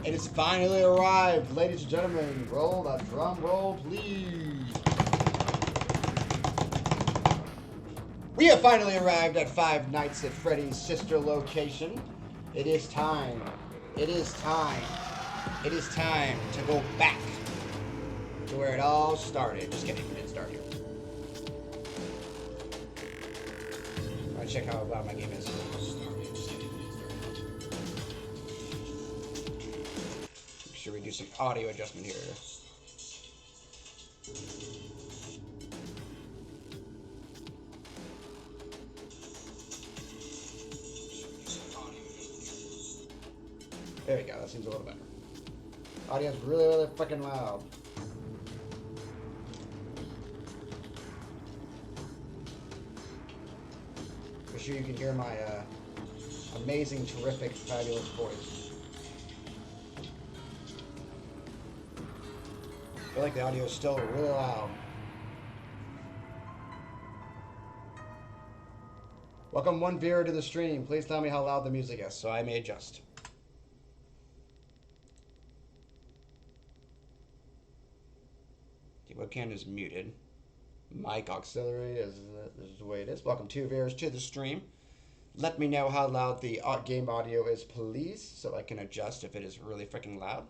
It has finally arrived, ladies and gentlemen. Roll the drum roll, please. We have finally arrived at Five Nights at Freddy's sister location. It is time. It is time. It is time to go back to where it all started. Just kidding, it didn't start here. I'm gonna check how loud my game is. Make sure we do some audio adjustment here. There we go, that seems a little better. Audio's really, really freaking loud. For sure you can hear my amazing, terrific, fabulous voice. I feel like the audio is still really loud. Welcome one viewer to the stream. Please tell me how loud the music is so I may adjust. Webcam is muted. Mic auxiliary is the way it is. Welcome two viewers to the stream. Let me know how loud the game audio is, please, so I can adjust if it is really freaking loud.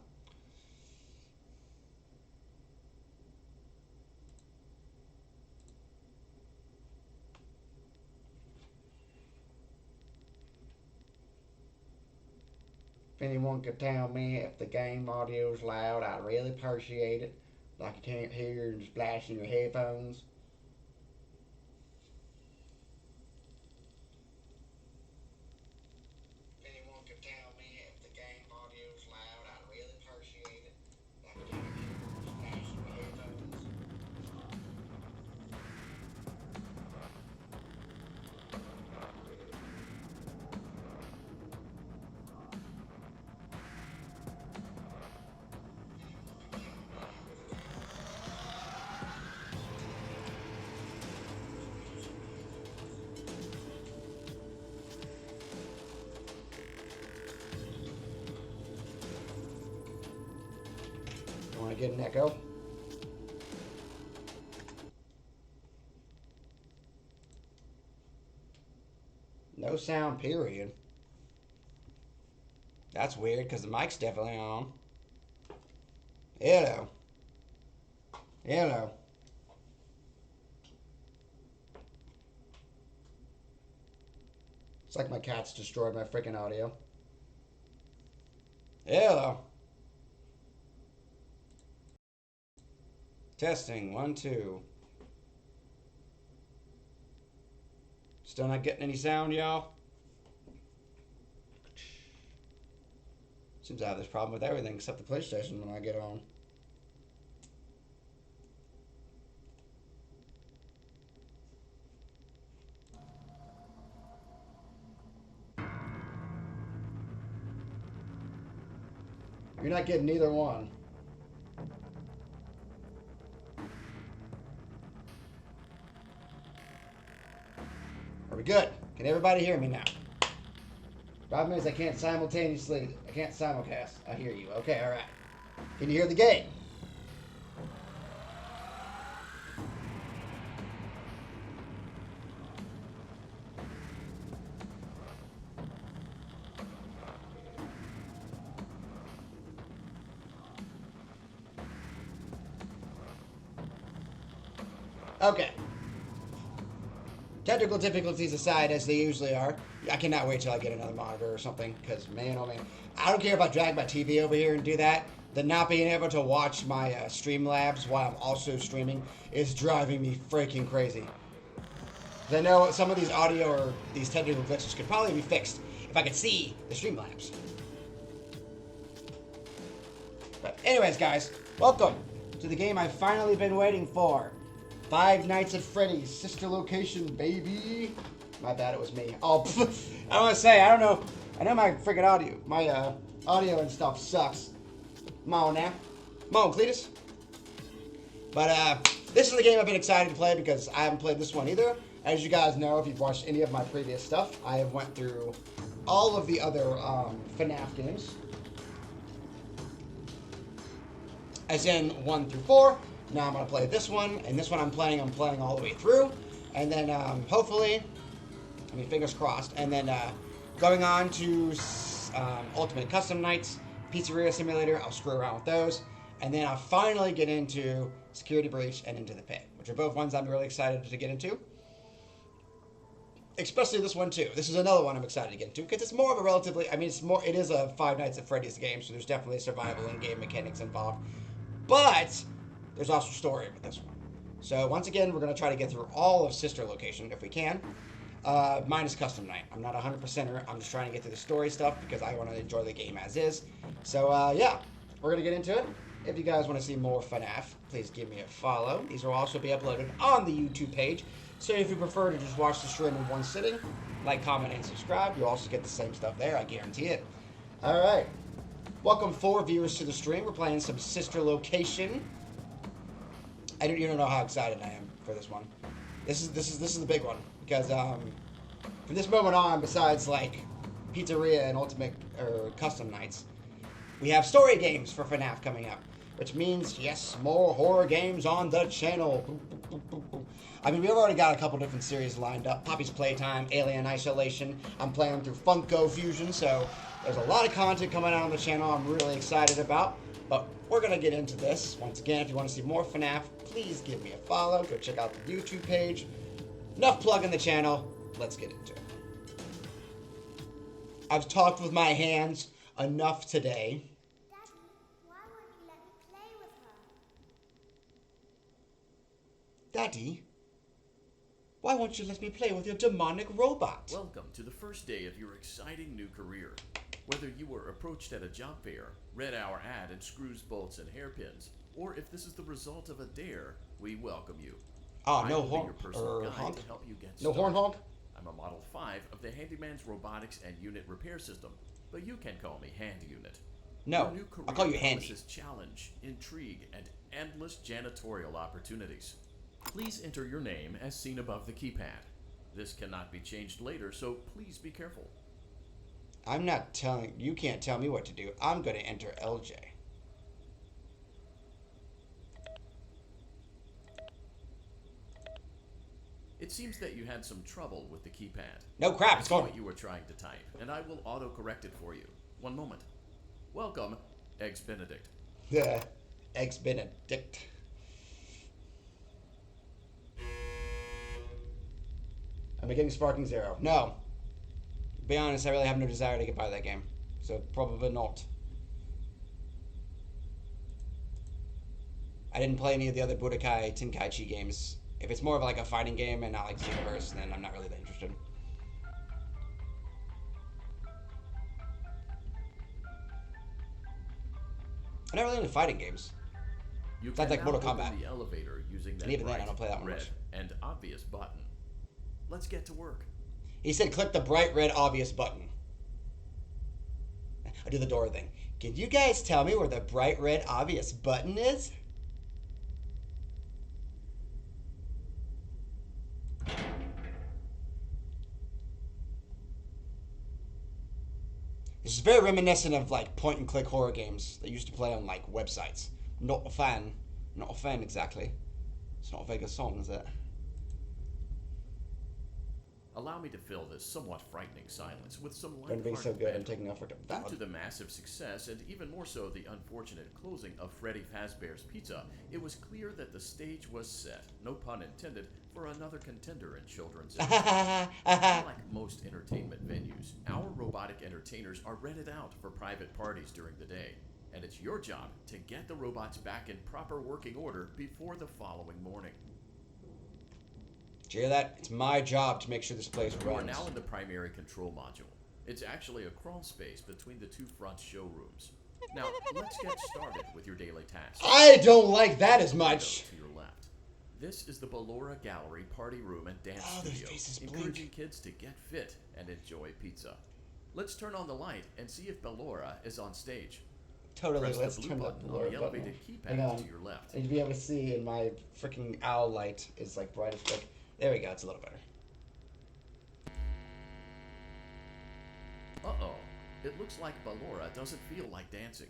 If anyone could tell me if the game audio is loud, I'd really appreciate it. Like you can't hear and splash in your headphones. If anyone could tell me if the game audio is loud, I'd really appreciate it. Like you can't hear and splash in your headphones. Want to get an echo? No sound, period. That's weird because the mic's definitely on. Hello. Hello. It's like my cat's destroyed my freaking audio. Hello. Testing, 1, 2. Still not getting any sound, y'all? Seems I have this problem with everything except the PlayStation when I get on. You're not getting either one. Are we good? Can everybody hear me now? Problem is I can't simultaneously, I can't simulcast. I hear you. Okay, alright. Can you hear the game? Okay. Technical difficulties aside, as they usually are, I cannot wait till I get another monitor or something, because man, oh man. I don't care if I drag my TV over here and do that. The not being able to watch my Streamlabs while I'm also streaming is driving me freaking crazy. I know some of these audio or these technical glitches could probably be fixed if I could see the Streamlabs. But anyways, guys, welcome to the game I've finally been waiting for. Five Nights at Freddy's sister location, baby. My bad, it was me. Oh, I want to say, I don't know. I know my freaking audio, my audio and stuff sucks. Come on now. Come on, Cletus. But this is the game I've been excited to play because I haven't played this one either. As you guys know, if you've watched any of my previous stuff, I have went through all of the other FNAF games. as in 1 through 4. Now I'm gonna play this one, and this one I'm playing all the way through, and then hopefully, I mean, fingers crossed, and then going on to Ultimate Custom Nights, Pizzeria Simulator. I'll screw around with those, and then I'll finally get into Security Breach and Into the Pit, which are both ones I'm really excited to get into. Especially this one too. This is another one I'm excited to get into because it's more of a relatively. I mean, it is a Five Nights at Freddy's game, so there's definitely survival and game mechanics involved. But there's also story with this one. So once again, we're gonna try to get through all of Sister Location if we can. Minus Custom Night. I'm not 100%er. I'm just trying to get through the story stuff because I want to enjoy the game as is. So yeah, we're gonna get into it. If you guys want to see more FNAF, please give me a follow. These will also be uploaded on the YouTube page. So if you prefer to just watch the stream in one sitting, like, comment, and subscribe, you'll also get the same stuff there, I guarantee it. Alright. Welcome 4 viewers to the stream. We're playing some Sister Location. You don't know how excited I am for this one. This is the big one. Because from this moment on, besides like Pizzeria and Ultimate Custom Nights, we have story games for FNAF coming up. Which means, yes, more horror games on the channel. I mean, we've already got a couple different series lined up. Poppy's Playtime, Alien Isolation. I'm playing through Funko Fusion, so there's a lot of content coming out on the channel I'm really excited about. But we're going to get into this. Once again, if you want to see more FNAF, please give me a follow. Go check out the YouTube page. Enough plugging the channel. Let's get into it. I've talked with my hands enough today. Daddy, why won't you let me play with your demonic robot? Welcome to the first day of your exciting new career. Whether you were approached at a job fair, read our ad and screws, bolts, and hairpins, or if this is the result of a dare, we welcome you. No horn your personal guide to help you get No started. horn hog? I'm a Model 5 of the Handyman's Robotics and Unit Repair System, but you can call me Hand Unit. No, Your new career I'll call you Handy. promises challenge, intrigue, and endless janitorial opportunities. Please enter your name as seen above the keypad. This cannot be changed later, so please be careful. I'm not telling... You can't tell me what to do. I'm going to enter LJ. It seems that you had some trouble with the keypad. No crap, I it's see going... what you were trying to type, and I will auto-correct it for you. One moment. Welcome, Eggs Benedict. Yeah, Eggs Benedict. I'm beginning Sparking Zero. No. To be honest, I really have no desire to get by that game. So probably not. I didn't play any of the other Budokai Tenkaichi games. If it's more of like a fighting game and not like Xenoverse, then I'm not really that interested. I'm not really into fighting games. You Sounds like Mortal open Kombat. the elevator using that And even then, I bright, don't play that one red, much. and obvious button. Let's get to work. He said click the bright red obvious button. I do the door thing. Can you guys tell me where the bright red obvious button is? This is very reminiscent of like point and click horror games that used to play on like websites. Not a fan. Not a fan exactly. It's not a very good song, is it? Allow me to fill this somewhat frightening silence with some Going to be so lighthearted good. I'm banter. taking effort. Due to the massive success, and even more so the unfortunate closing of Freddy Fazbear's Pizza, it was clear that the stage was set, no pun intended, for another contender in children's entertainment. Unlike most entertainment venues, our robotic entertainers are rented out for private parties during the day, and it's your job to get the robots back in proper working order before the following morning. Did you hear that? It's my job to make sure this place You are runs. now in the primary control module. It's actually a crawl space between the two front showrooms. Now, let's get started with your daily tasks. I don't like that as much. To your left. This is the Ballora Gallery party room and dance Oh, those studio, faces blink. encouraging kids to get fit and enjoy pizza. Let's turn on the light and see if Ballora is on stage. Totally, Press let's the blue turn that button blur on the button. elevated Hang keypad on. to your left. I need to be able to see, and my freaking owl light is like bright as fuck. There we go, it's a little better. Uh-oh. It looks like Ballora doesn't feel like dancing.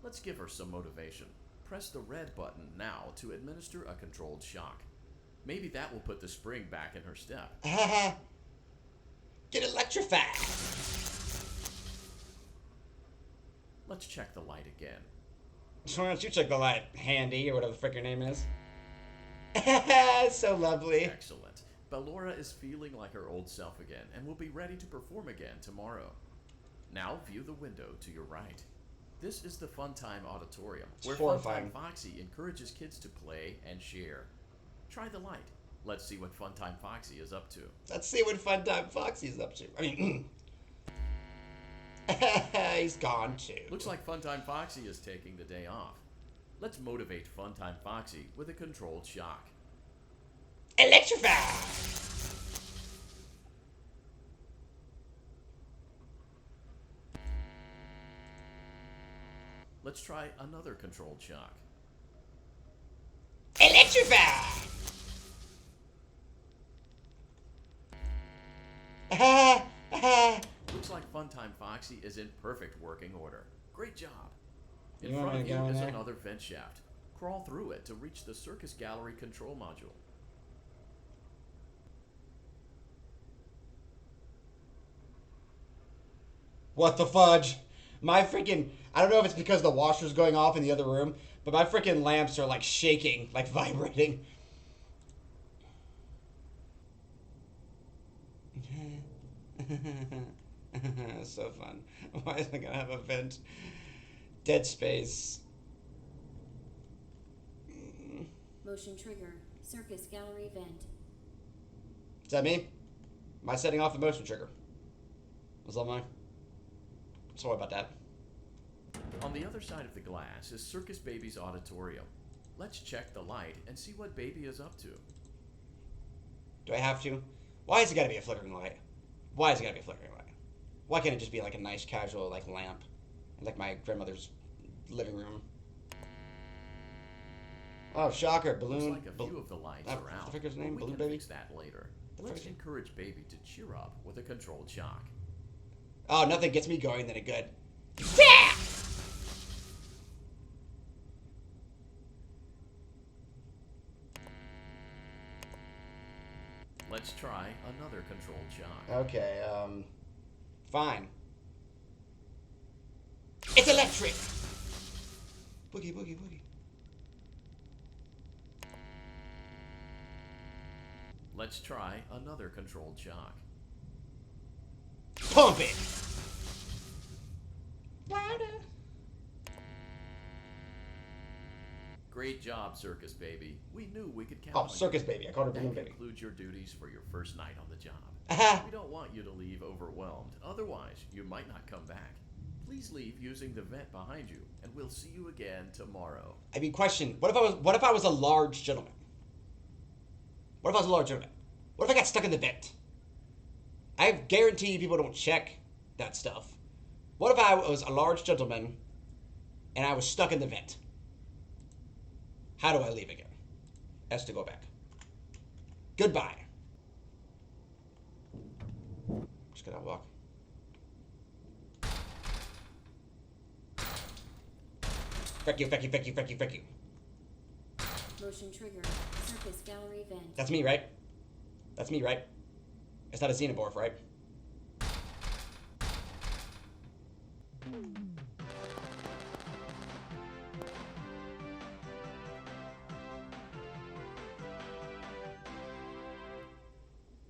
Let's give her some motivation. Press the red button now to administer a controlled shock. Maybe that will put the spring back in her step. Get electrified. Let's check the light again. Why don't you check the light, Handy, or whatever the frick your name is? So lovely. Excellent. Ballora is feeling like her old self again and will be ready to perform again tomorrow. Now view the window to your right. This is the Funtime Auditorium, where horrifying. Funtime Foxy encourages kids to play and share. Try the light. Let's see what Funtime Foxy is up to. Let's see what Funtime Foxy is up to. I mean, he's gone too. Looks like Funtime Foxy is taking the day off. Let's motivate Funtime Foxy with a controlled shock. Electrify! Let's try another controlled shock. Electrify! Looks like Funtime Foxy is in perfect working order. Great job. In You want front me of to you go in is there? another vent shaft. Crawl through it to reach the circus gallery control module. What the fudge? My freaking... I don't know if it's because the washer's going off in the other room, but my freaking lamps are like shaking, like vibrating. So fun. Why is it gonna have a vent? Dead space. Motion trigger. Circus gallery vent. Is that me? Am I setting off the motion trigger? Was that mine? Sorry about that. On the other side of the glass is Circus Baby's auditorium. Let's check the light and see what Baby is up to. Do I have to? Why has it gotta be a flickering light? Why has it gotta be a flickering light? Why can't it just be like a nice casual like lamp? Like my grandmother's living room. Oh, shocker. Balloon. Looks like a few of the lights that, are out. the fricker's but name? we Balloon can Baby? fix that later. The Let's fricker's- encourage Baby to cheer up with a controlled shock. Oh, nothing gets me going than a good. Yeah! Let's try another controlled shock. Okay, fine. It's electric! Boogie, boogie, boogie. Let's try another controlled shock. Pump it! Louder. Great job, Circus Baby. We knew we could count Oh, on Circus you. Baby. I called her Balloon That Baby. concludes your duties for your first night on the job. Aha! We don't want you to leave overwhelmed. Otherwise, you might not come back. Please leave using the vent behind you, and we'll see you again tomorrow. I mean, question. What if I was a large gentleman? What if I was a large gentleman? What if I got stuck in the vent? I guarantee people don't check that stuff. What if I was a large gentleman and I was stuck in the vent? How do I leave again? S to go back. Goodbye. Just gonna walk. Frick you, frick you, frick you, frick you, frick you. Motion trigger. Circus gallery vent. That's me, right? That's me, right? It's not a xenomorph, right?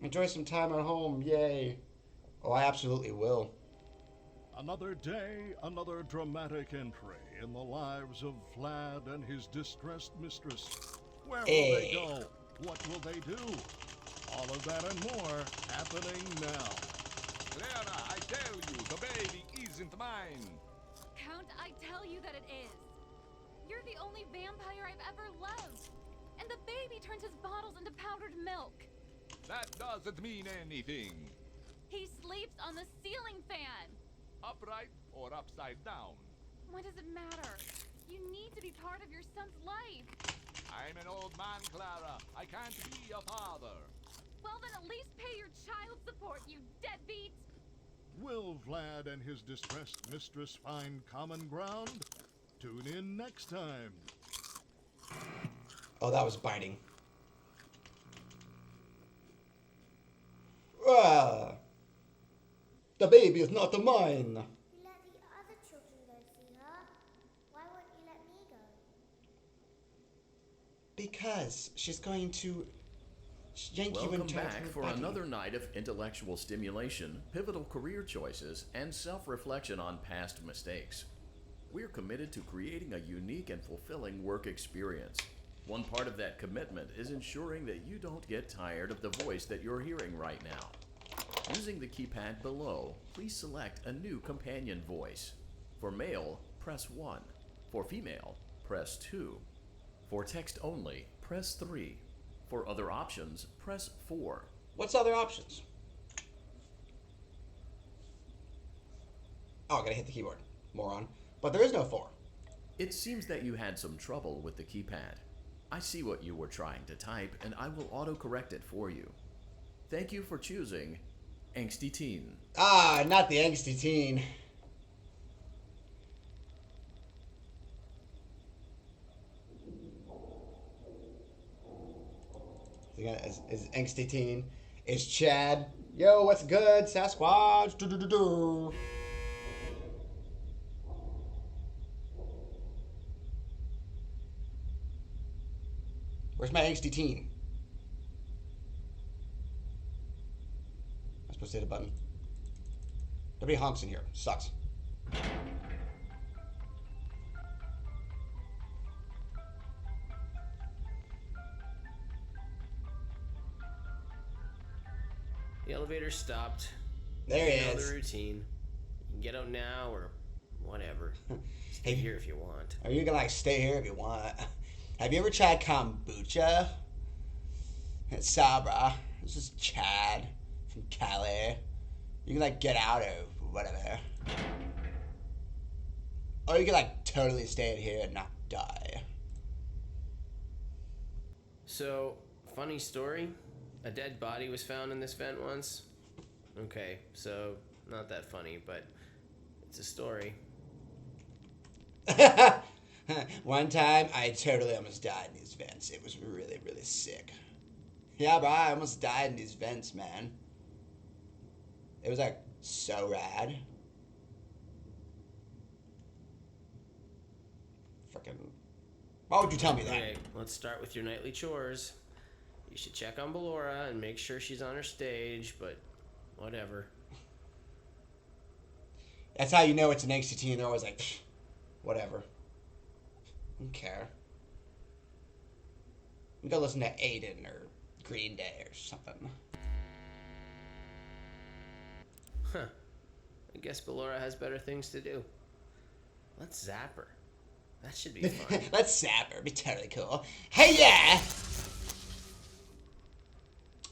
Enjoy some time at home, yay. Oh, I absolutely will. Another day, another dramatic entry in the lives of Vlad and his distressed mistress. Where will they go? What will they do? All of that and more happening now. Clara, I tell you, the baby isn't mine. Count, I tell you that it is. You're the only vampire I've ever loved. And the baby turns his bottles into powdered milk. That doesn't mean anything. He sleeps on the ceiling fan. Upright or upside down. What does it matter? You need to be part of your son's life. I'm an old man, Clara. I can't be a father. Well, then at least pay your child support, you deadbeat. Will Vlad and his distressed mistress find common ground? Tune in next time Oh, that was biting. Ah, the baby is not mine. You let the other children go see her. Why won't you let me go? Because she's going to yank you Welcome into back her for body. another night of intellectual stimulation, pivotal career choices, and self-reflection on past mistakes. We're committed to creating a unique and fulfilling work experience. One part of that commitment is ensuring that you don't get tired of the voice that you're hearing right now. Using the keypad below, please select a new companion voice. For male, press 1. For female, press 2. For text only, press 3. For other options, press 4. What's other options? Oh, I gotta hit the keyboard. Moron. But there is no 4. It seems that you had some trouble with the keypad. I see what you were trying to type, and I will auto-correct it for you. Thank you for choosing Angsty Teen. Ah, not the angsty teen. Is angsty teen. Is Chad. Yo, what's good, Sasquatch? Do. Where's my angsty teen? I'm supposed to hit a button. Nobody honks in here. Sucks. The elevator stopped. There he You know is. the routine. You can get out now or whatever. Stay Hey. here if you want. Or you can like stay here if you want. Have you ever tried kombucha? It's Sabra. This is Chad from Cali. You can like get out or whatever. Or you can like totally stay in here and not die. So, funny story. A dead body was found in this vent once. Okay, so not that funny, but it's a story. One time, I totally almost died in these vents. It was really, really sick. Yeah, bro, I almost died in these vents, man. It was like so rad. Freaking. Why would you tell me that? Okay, let's start with your nightly chores. You should check on Ballora and make sure she's on her stage, but whatever. That's how you know it's an angsty teen. They're always like, "Psh, whatever. Don't care. You go listen to Aiden or Green Day or something. Huh. I guess Ballora has better things to do. Let's zap her. That should be fun. Let's zap her. Be totally cool. Hey, yeah!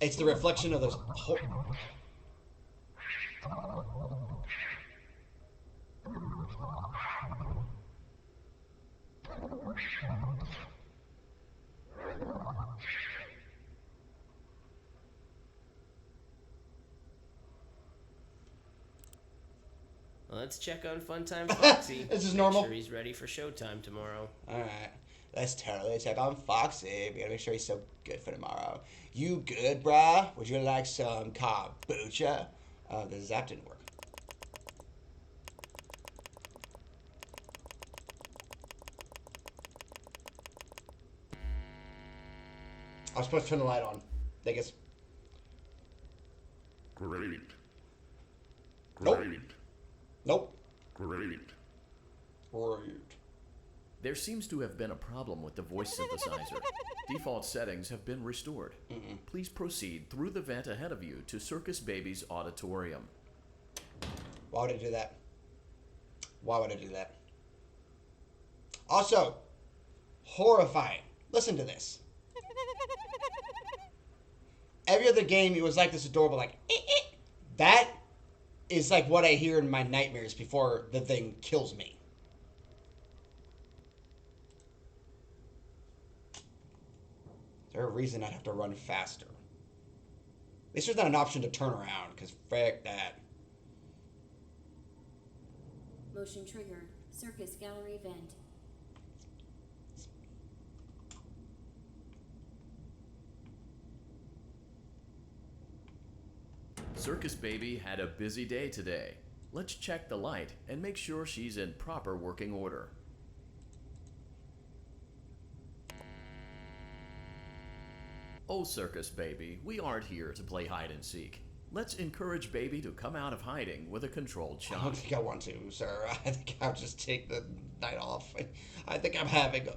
It's the reflection of those. Let's check on Funtime Foxy. This is Make normal. sure he's ready for showtime tomorrow. Alright. Let's totally check on Foxy. We gotta make sure he's so good for tomorrow. You good, brah? Would you like some kombucha? The zap didn't work. I was supposed to turn the light on. I guess. Great. Nope. Great. Nope. Great. Rude. There seems to have been a problem with the voice synthesizer. Default settings have been restored. Please proceed through the vent ahead of you to Circus Baby's auditorium. Why would I do that? Why would I do that? Also, horrifying. Listen to this. Every other game, it was like this adorable, like, That is like what I hear in my nightmares before the thing kills me. Is there a reason I'd have to run faster? At least there's not an option to turn around, because frick that. Motion trigger. Circus gallery vent. Circus Baby had a busy day today. Let's check the light and make sure she's in proper working order. Oh, Circus Baby, we aren't here to play hide and seek. Let's encourage Baby to come out of hiding with a controlled I shot. don't think I want to, sir. I think I'll just take the night off. I think I'm having a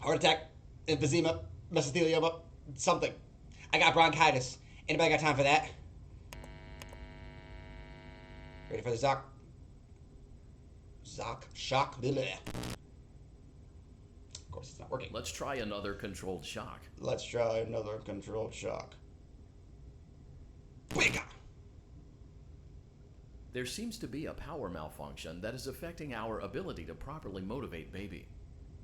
heart attack, emphysema, mesothelioma, something. I got bronchitis. Anybody got time for that? Ready for the Zoc? Shock? Blah, blah. Of course, it's not working. Let's try another controlled shock. Let's try another controlled shock. Booyah! There seems to be a power malfunction that is affecting our ability to properly motivate Baby.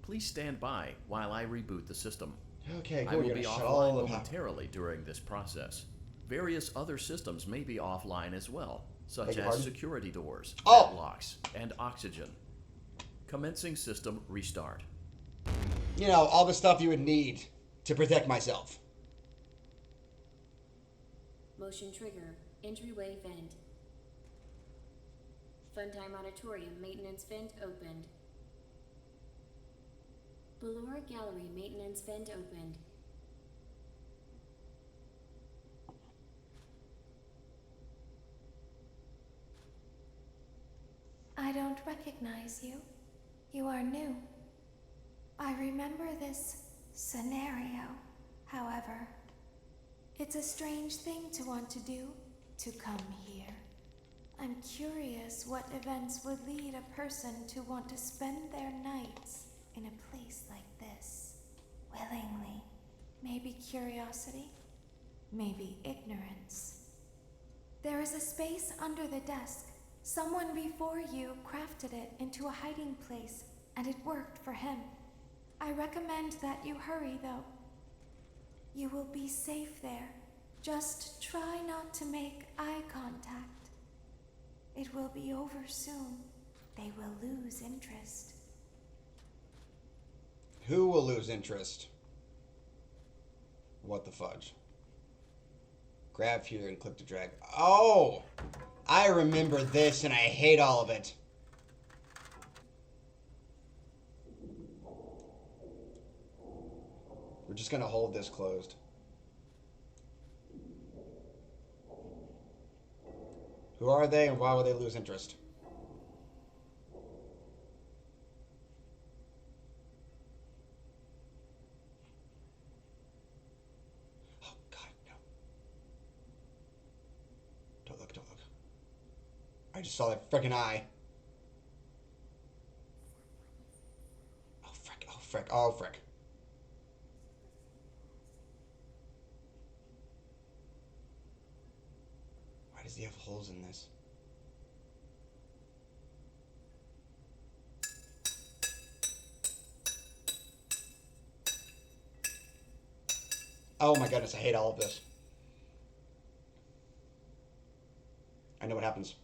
Please stand by while I reboot the system. Okay, I cool. will You're be gonna shut all offline the power. momentarily during this process. Various other systems may be offline as well, such Beg your as pardon? security doors, Oh! vent locks, and oxygen. Commencing system restart. You know, all the stuff you would need to protect myself. Motion trigger. Entryway vent. Funtime Auditorium maintenance vent opened. Ballora Gallery maintenance vent opened. I don't recognize you. You are new. I remember this scenario, however. It's a strange thing to want to do, to come here. I'm curious what events would lead a person to want to spend their nights in a place like this. Willingly. Maybe curiosity, maybe ignorance. There is a space under the desk. Someone before you crafted it into a hiding place, and it worked for him. I recommend that you hurry, though. You will be safe there. Just try not to make eye contact. It will be over soon. They will lose interest. Who will lose interest? What the fudge? Grab here and click to drag. Oh! I remember this and I hate all of it. We're just gonna hold this closed. Who are they and why will they lose interest? Oh God, no. Don't look, don't look. I just saw that frickin' eye. Oh frick, oh frick, oh frick. Why does he have holes in this? Oh my goodness, I hate all of this. I know what happens.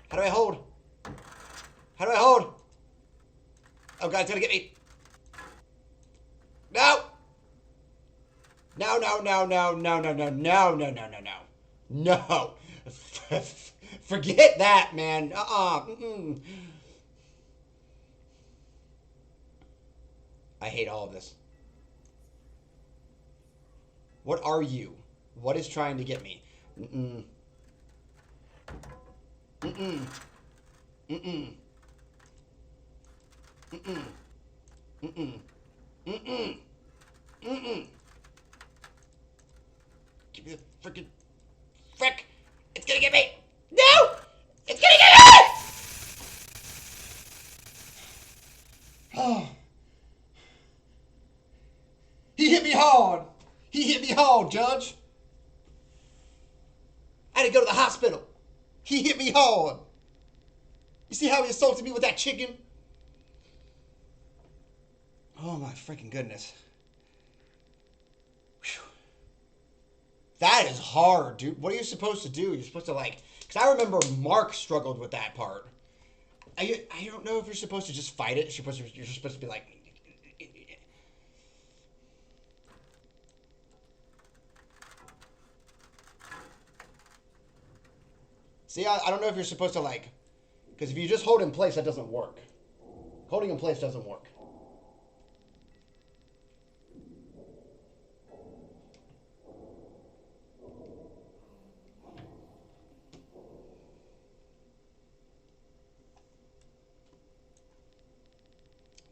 How do I hold? How do I hold? Oh God, it's gonna get me. No! No, no, no, no, no, no, no, no, no, no, no, no. No. Forget that, man. I hate all of this. What are you? What is trying to get me? Mm-mm. Mm-mm. Mm-mm. Mm-mm. Mm-mm. Mm-mm. Mm-mm. Give me the frickin' frick! It's gonna get me! No! It's gonna get me! Oh. He hit me hard! He hit me hard, Judge! I had to go to the hospital. He hit me hard. You see how he assaulted me with that chicken? Oh my freaking goodness. Whew. That is hard, dude. What are you supposed to do? You're supposed to like... Because I remember Mark struggled with that part. I don't know if you're supposed to just fight it. You're supposed to be like. See, I don't know if you're supposed to like, because if you just hold in place, that doesn't work. Holding in place doesn't work.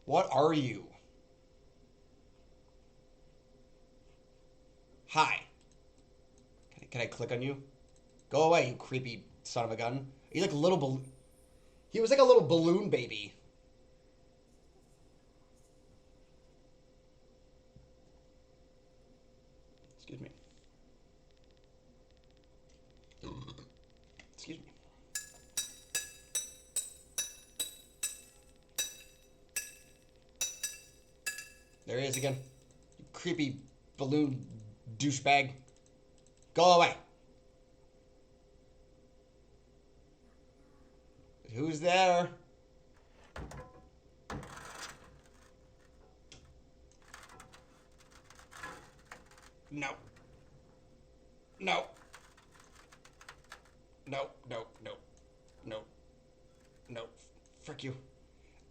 What are you? Hi. Can I click on you? Go away, you creepy son of a gun. He's like a little balloon. He was like a little balloon baby. Excuse me. Excuse me. There he is again. You creepy balloon douchebag. Go away. Who's there? No. No. No, no, no. No. No. Frick you.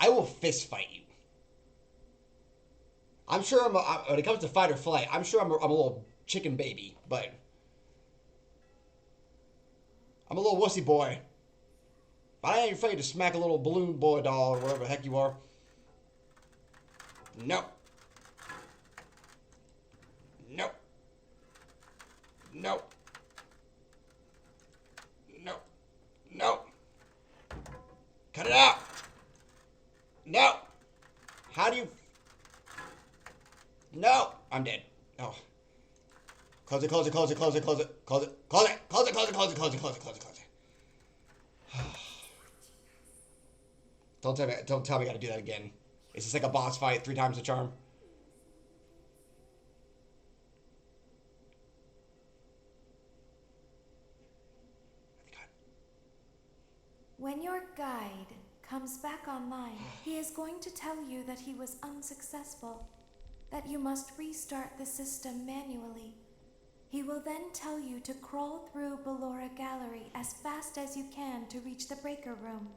I will fist fight you. I'm sure when it comes to fight or flight, I'm sure I'm a little chicken baby, but I'm a little wussy boy. But I ain't afraid to smack a little balloon boy doll or whatever the heck you are. No. No. No. No. No. Cut it out. No. How do you... No. I'm dead. Oh. Close it, close it, close it, close it, close it, close it, close it, close it, close it, close it, close it, close it, close it, close it. Don't tell me I gotta do that again. Is this like a boss fight 3 times the charm? When your guide comes back online, he is going to tell you that he was unsuccessful, that you must restart the system manually. He will then tell you to crawl through Ballora Gallery as fast as you can to reach the breaker room.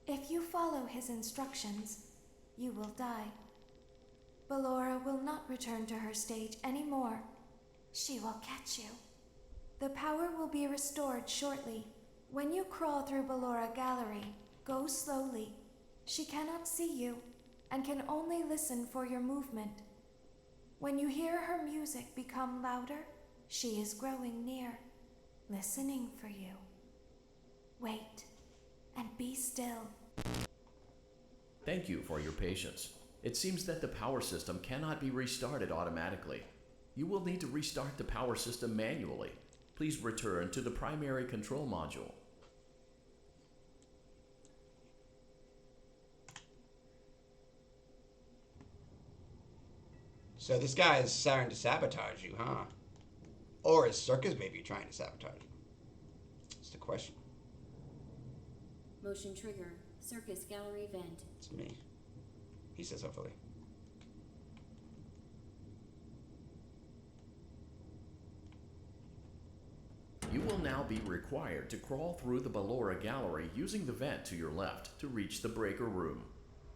If you follow his instructions, you will die. Ballora will not return to her stage anymore. She will catch you. The power will be restored shortly. When you crawl through Ballora Gallery, go slowly. She cannot see you and can only listen for your movement. When you hear her music become louder, she is growing near, listening for you. Wait and be still. Thank you for your patience. It seems that the power system cannot be restarted automatically. You will need to restart the power system manually. Please return to the primary control module. So this guy is starting to sabotage you, huh? Or is Circus maybe trying to sabotage you? That's the question. Motion trigger. Circus gallery vent. It's me. He says hopefully. You will now be required to crawl through the Ballora Gallery using the vent to your left to reach the breaker room.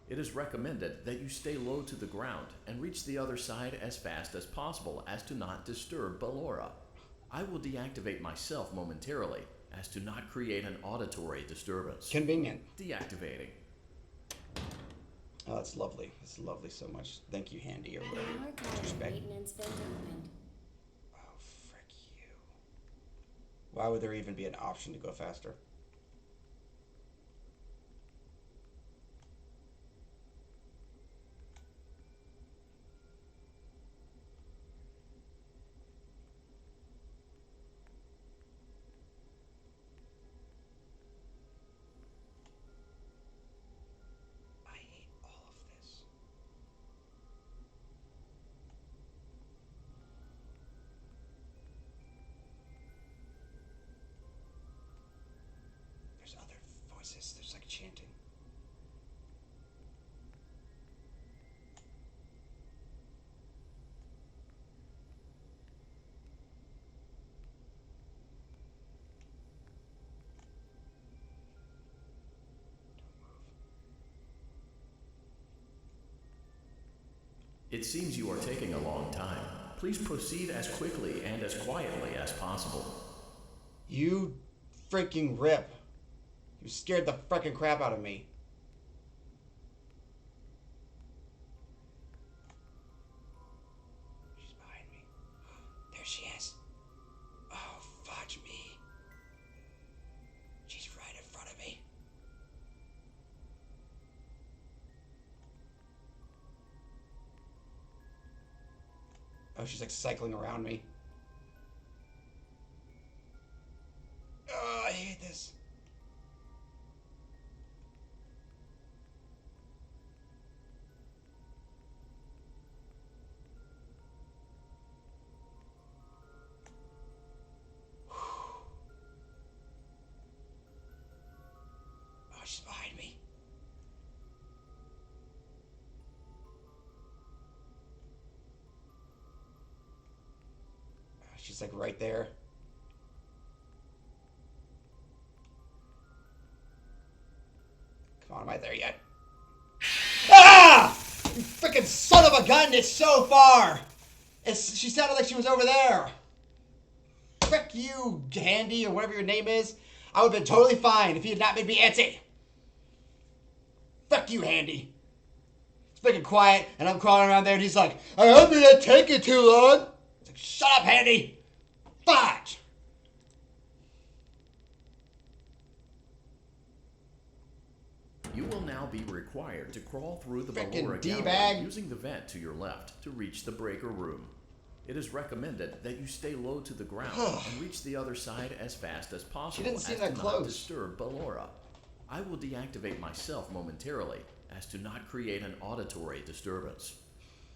It is recommended that you stay low to the ground and reach the other side as fast as possible as to not disturb Ballora. I will deactivate myself momentarily as to not create an auditory disturbance. Convenient. Deactivating. Oh, that's lovely. That's lovely so much. Thank you, Handy, or whatever. Ballora gallery Respect. maintenance vent opened. Oh, frick you. Why would there even be an option to go faster? I hate all of this. It seems you are taking a long time. Please proceed as quickly and as quietly as possible. You freaking rip. You scared the freaking crap out of me. She's behind me. There she is. Oh, fudge me. She's right in front of me. Oh, she's like cycling around me. Oh, I hate this. Oh, she's behind me. Oh, she's like right there. Come on, am I there yet? Ah! You freaking son of a gun! It's so far. She sounded like she was over there. Frick you, Handy, or whatever your name is. I would have been totally fine if you had not made me antsy. Frick you, Handy. It's freaking quiet, and I'm crawling around there, and he's like, I hope it didn't take you too long. It's like, shut up, Handy. Fudge. You will now be required to crawl through the Frickin' Ballora gallery D-bag. using the vent to your left to reach the breaker room. It is recommended that you stay low to the ground and reach the other side as fast as possible. She didn't seem as that to close. Not disturb Ballora. I will deactivate myself momentarily as to not create an auditory disturbance.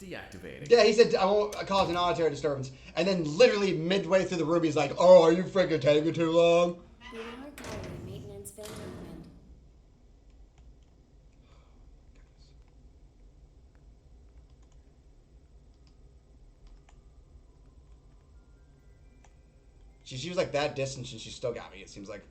Deactivating. Yeah, he said I won't cause an auditory disturbance. And then literally midway through the room, he's like, oh, are you freaking taking too long? Boudoir gallery maintenance vent opened. She was like that distance and she still got me, it seems like.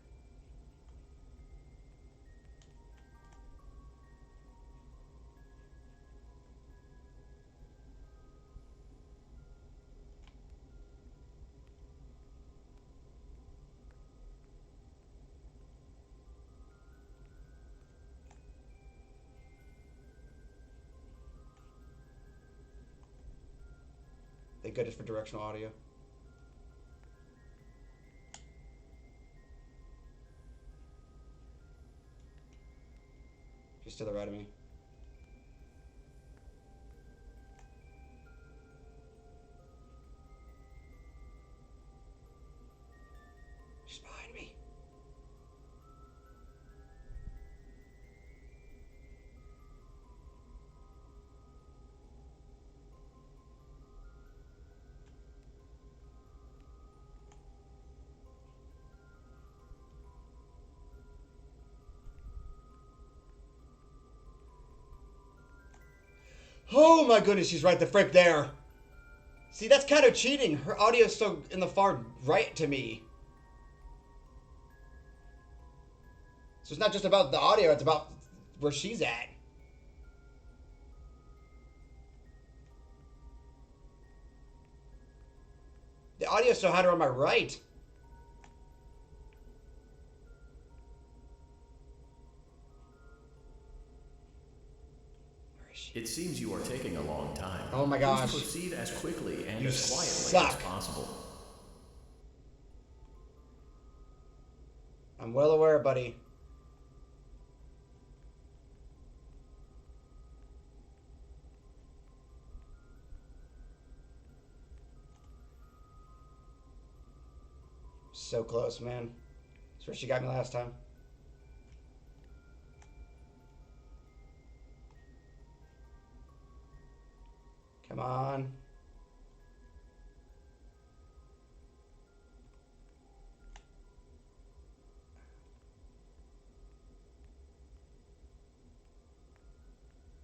They good for directional audio. She's to the right of me. She's behind me. Oh my goodness, she's right the frick there. See, that's kind of cheating. Her audio's so in the far right to me. So it's not just about the audio, it's about where she's at. The audio's so high on my right. It seems you are taking a long time. Oh my gosh. Please proceed as quickly and You as quietly suck. as possible. I'm well aware, buddy. So close, man. That's where she got me last time. Come on.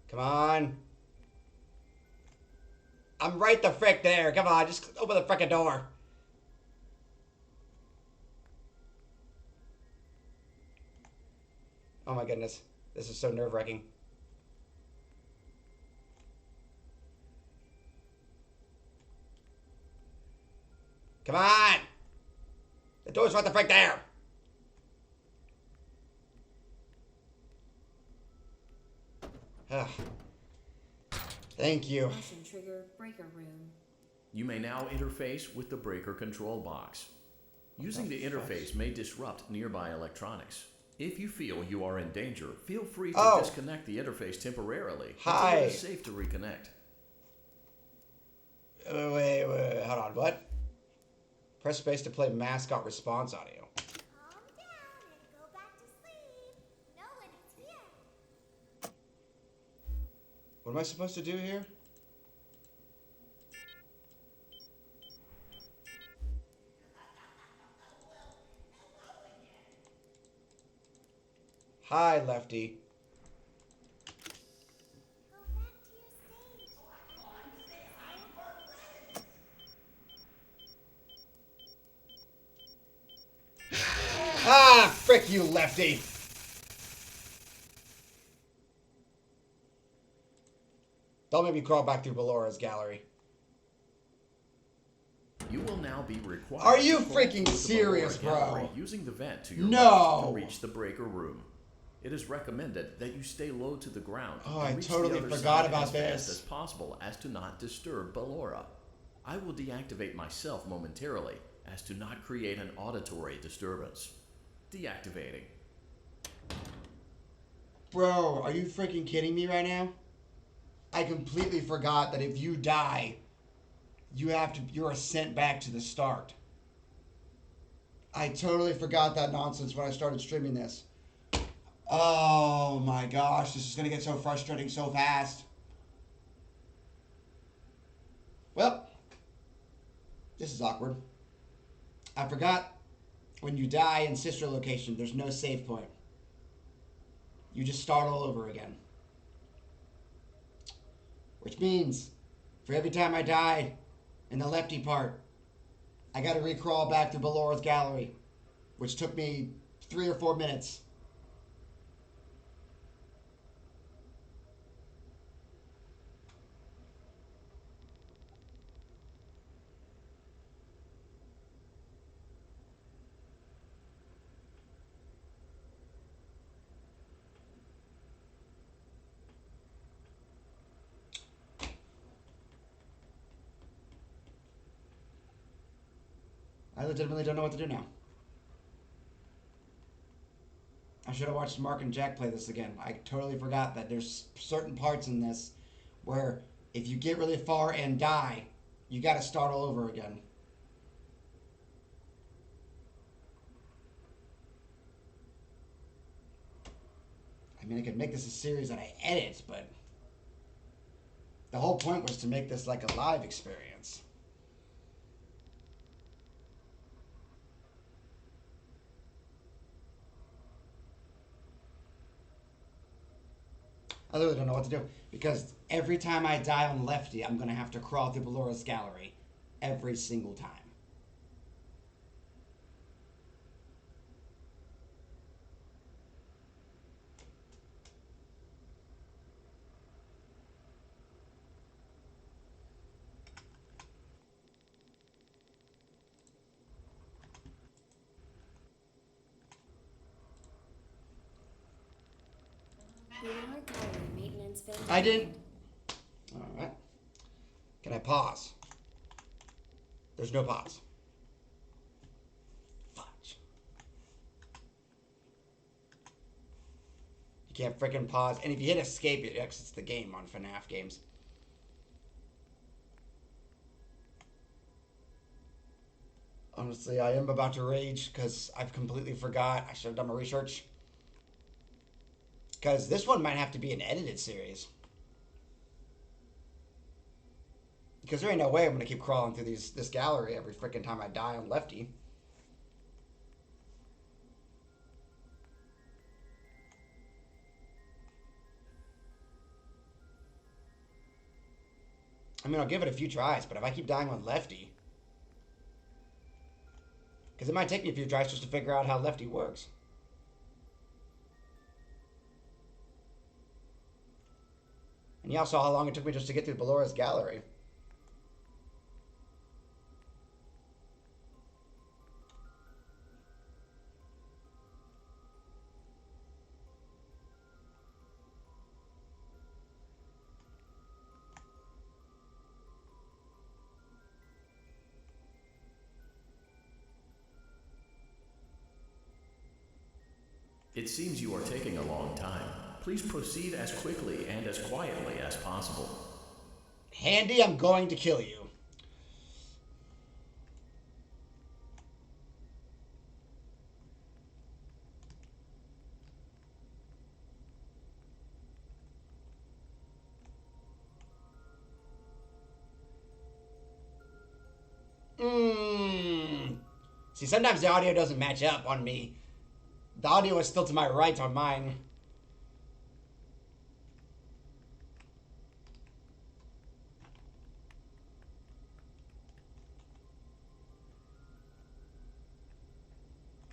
Come on. I'm right the frick there. Come on, just open the frickin' door. Oh my goodness. This is so nerve-wracking. Come on! The door's right the frick there! Ugh. Thank you. Motion trigger breaker room. You may now interface with the breaker control box. Using the interface may disrupt nearby electronics. If you feel you are in danger, feel free to disconnect the interface temporarily until it is safe to reconnect. Wait, hold on, what? Press space to play mascot response audio. Calm down and go back to sleep. No one is here. What am I supposed to do here? Hi, Lefty. Go back to your stage. Ah, frick you, Lefty. Don't make me crawl back through Bellora's gallery. You will now be required. Are you to crawl freaking through the serious, Bellora gallery bro? using the vent to your No. left to reach the breaker room. It is recommended that you stay low to the ground. Oh, and I reach totally the other forgot side about as this. fast as possible as to not disturb Bellora. I will deactivate myself momentarily as to not create an auditory disturbance. Deactivating. Bro, are you freaking kidding me right now? I completely forgot that if you die, you are sent back to the start. I totally forgot that nonsense when I started streaming this. Oh my gosh, this is gonna get so frustrating so fast. Well, this is awkward. I forgot when you die in sister location, there's no save point. You just start all over again. Which means, for every time I died in the Lefty part, I gotta recrawl back through Bellora's gallery, which took me 3 or 4 minutes. I legitimately don't know what to do now. I should have watched Mark and Jack play this again. I totally forgot that there's certain parts in this where if you get really far and die, you gotta start all over again. I mean, I could make this a series that I edit, but the whole point was to make this like a live experience. I literally don't know what to do because every time I die on Lefty, I'm gonna have to crawl through Bellora's gallery every single time. Boudoir gallery maintenance vent. I did. All right. Can I pause? There's no pause. Fudge. You can't freaking pause. And if you hit escape, it exits the game on FNAF games. Honestly, I am about to rage because I've completely forgot. I should have done my research. Because this one might have to be an edited series. Because there ain't no way I'm going to keep crawling through this gallery every freaking time I die on Lefty. I mean, I'll give it a few tries, but if I keep dying on Lefty... Because it might take me a few tries just to figure out how Lefty works. And y'all saw how long it took me just to get through Bellora's gallery. It seems you are taking a long time. Please proceed as quickly and as quietly as possible. Handy, I'm going to kill you. See, sometimes the audio doesn't match up on me. The audio is still to my right on mine.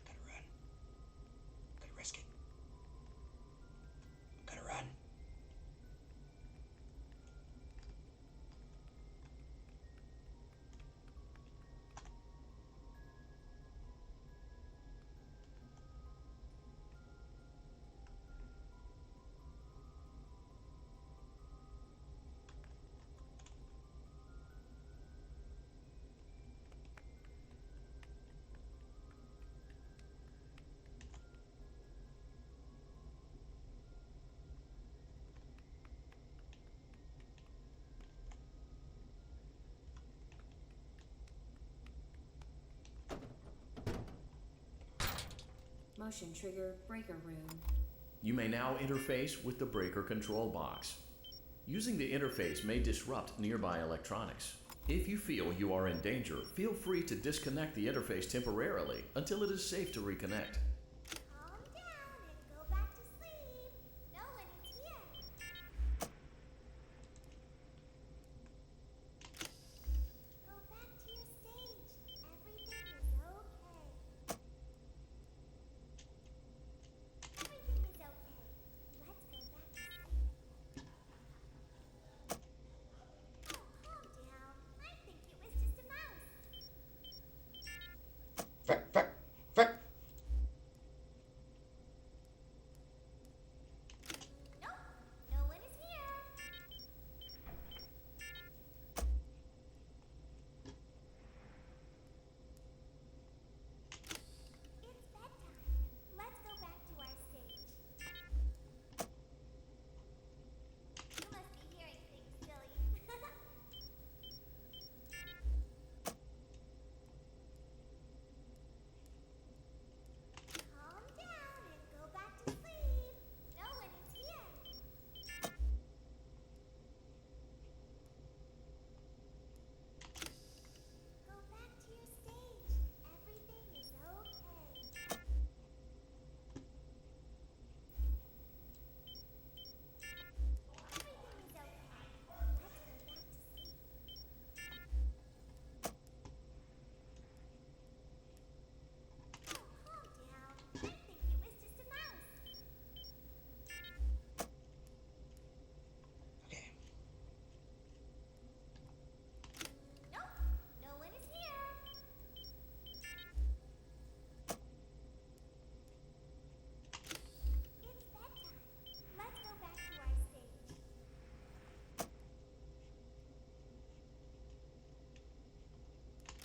Gotta run. Gotta risk it. Gotta run. Motion trigger breaker room. You may now interface with the breaker control box. Using the interface may disrupt nearby electronics. If you feel you are in danger, feel free to disconnect the interface temporarily until it is safe to reconnect. Calm down and go back to sleep. No one is here. Go back to your stage. Everything is okay. Everything is okay. Let's go back to sleep. Oh, calm down. I think it was just a mouse. Frick, frick, frick. Nope, no one is here. It's bedtime. Let's go back to our stage. You must be hearing things, silly. Calm down and go back to sleep. No one is here. Go back to your stage. Everything is okay. Everything is okay. Let's go back to sleep. Oh, calm down. I think it was just a mouse. Okay. Nope, no one is here. It's bedtime. Let's go back to our stage.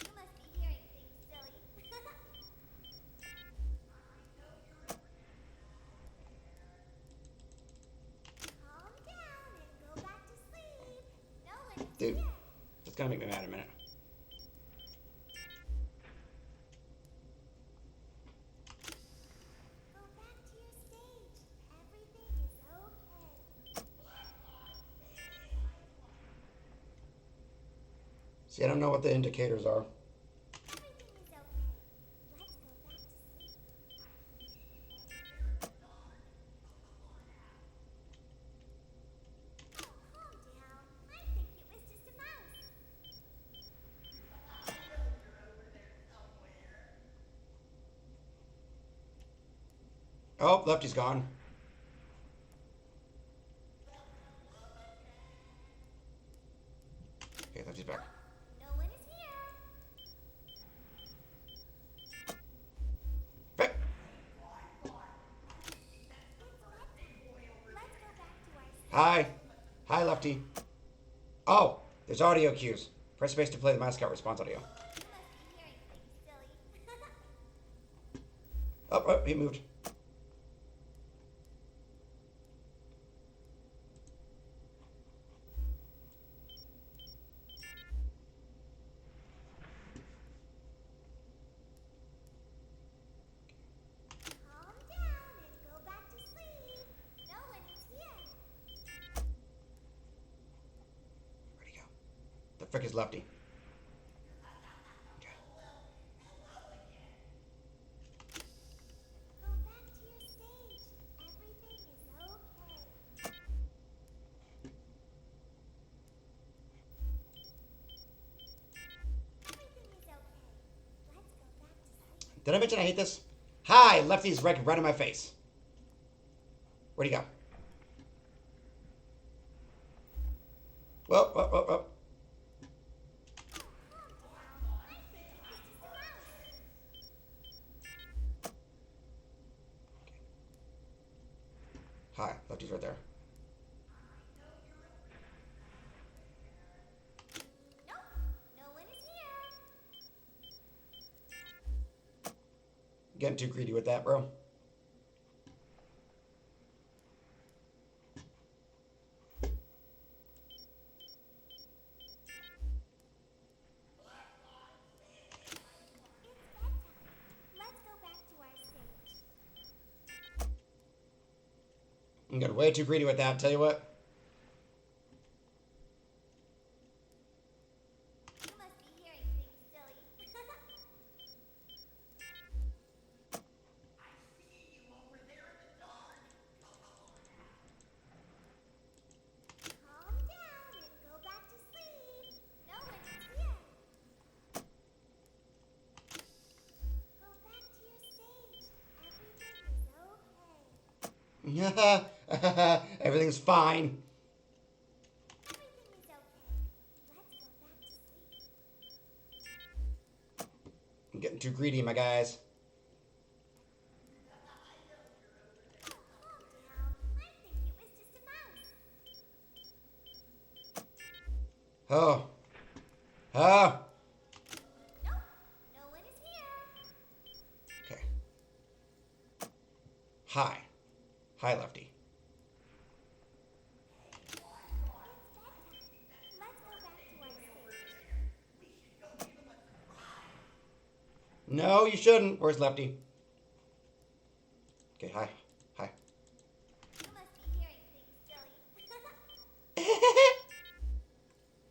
You must be hearing things, silly. Calm down and go back to sleep. No one is Dude, here. that's gonna make me mad in a minute. Go back to your stage. Everything is okay. See, I don't know what the indicators are. Everything is okay. Let's go back to sleep. Oh, calm down. I think it was just a mouse. Oh, Lefty's gone. Okay, Lefty's back. No one is here. Frick. Let's go back to our stage. Hi. Hi, Lefty. Oh, there's audio cues. Press space to play the mascot response audio. You must be hearing things, silly. Oh, oh, he moved. frick is Lefty? Go back to your stage. Everything is okay. Everything is okay. Let's go back to sleep. Did I mention I hate this? Hi, Lefty's right in my face. Where'd he go? Whoa, whoa, whoa, whoa. Hi, Lefty's right there. Nope, no one is here. Getting too greedy with that, bro. It's bedtime. Let's go back to our stage. I'm getting way too greedy with that, tell you what. You must be hearing things, silly. Calm down and go back to sleep. No one is here. Go back to your stage. Everything is okay. Everything's fine. Everything is okay. Let's go back to sleep. I'm getting too greedy, my guys. Calm down. I think it was just a mouse. Oh. Oh. Nope, no one is here. Okay. Hi. Hi, Lefty. It's bedtime. Let's go back to our stage. No, you shouldn't. Where's Lefty? Okay, hi. Hi. You must be hearing things,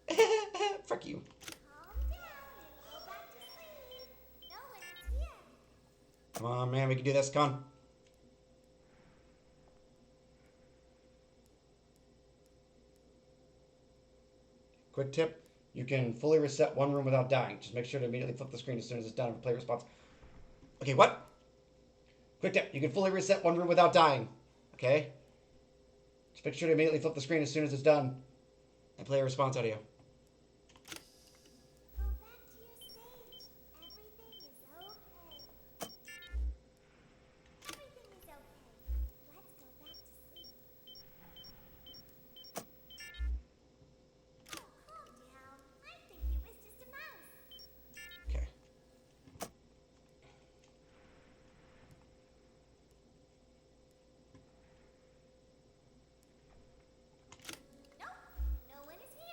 silly. Frick you. Calm down and go back to sleep. No one is here. Come on, man. We can do this. Come on. Quick tip. You can fully reset one room without dying. Just make sure to immediately flip the screen as soon as it's done and play response. Okay, what? Quick tip. You can fully reset one room without dying. Okay? Just make sure to immediately flip the screen as soon as it's done and play a response audio. Go back to your stage. Everything is okay. Everything is okay. Let's go back to sleep. Oh, calm down. I think it was just a mouse. Okay. Nope, no one is here.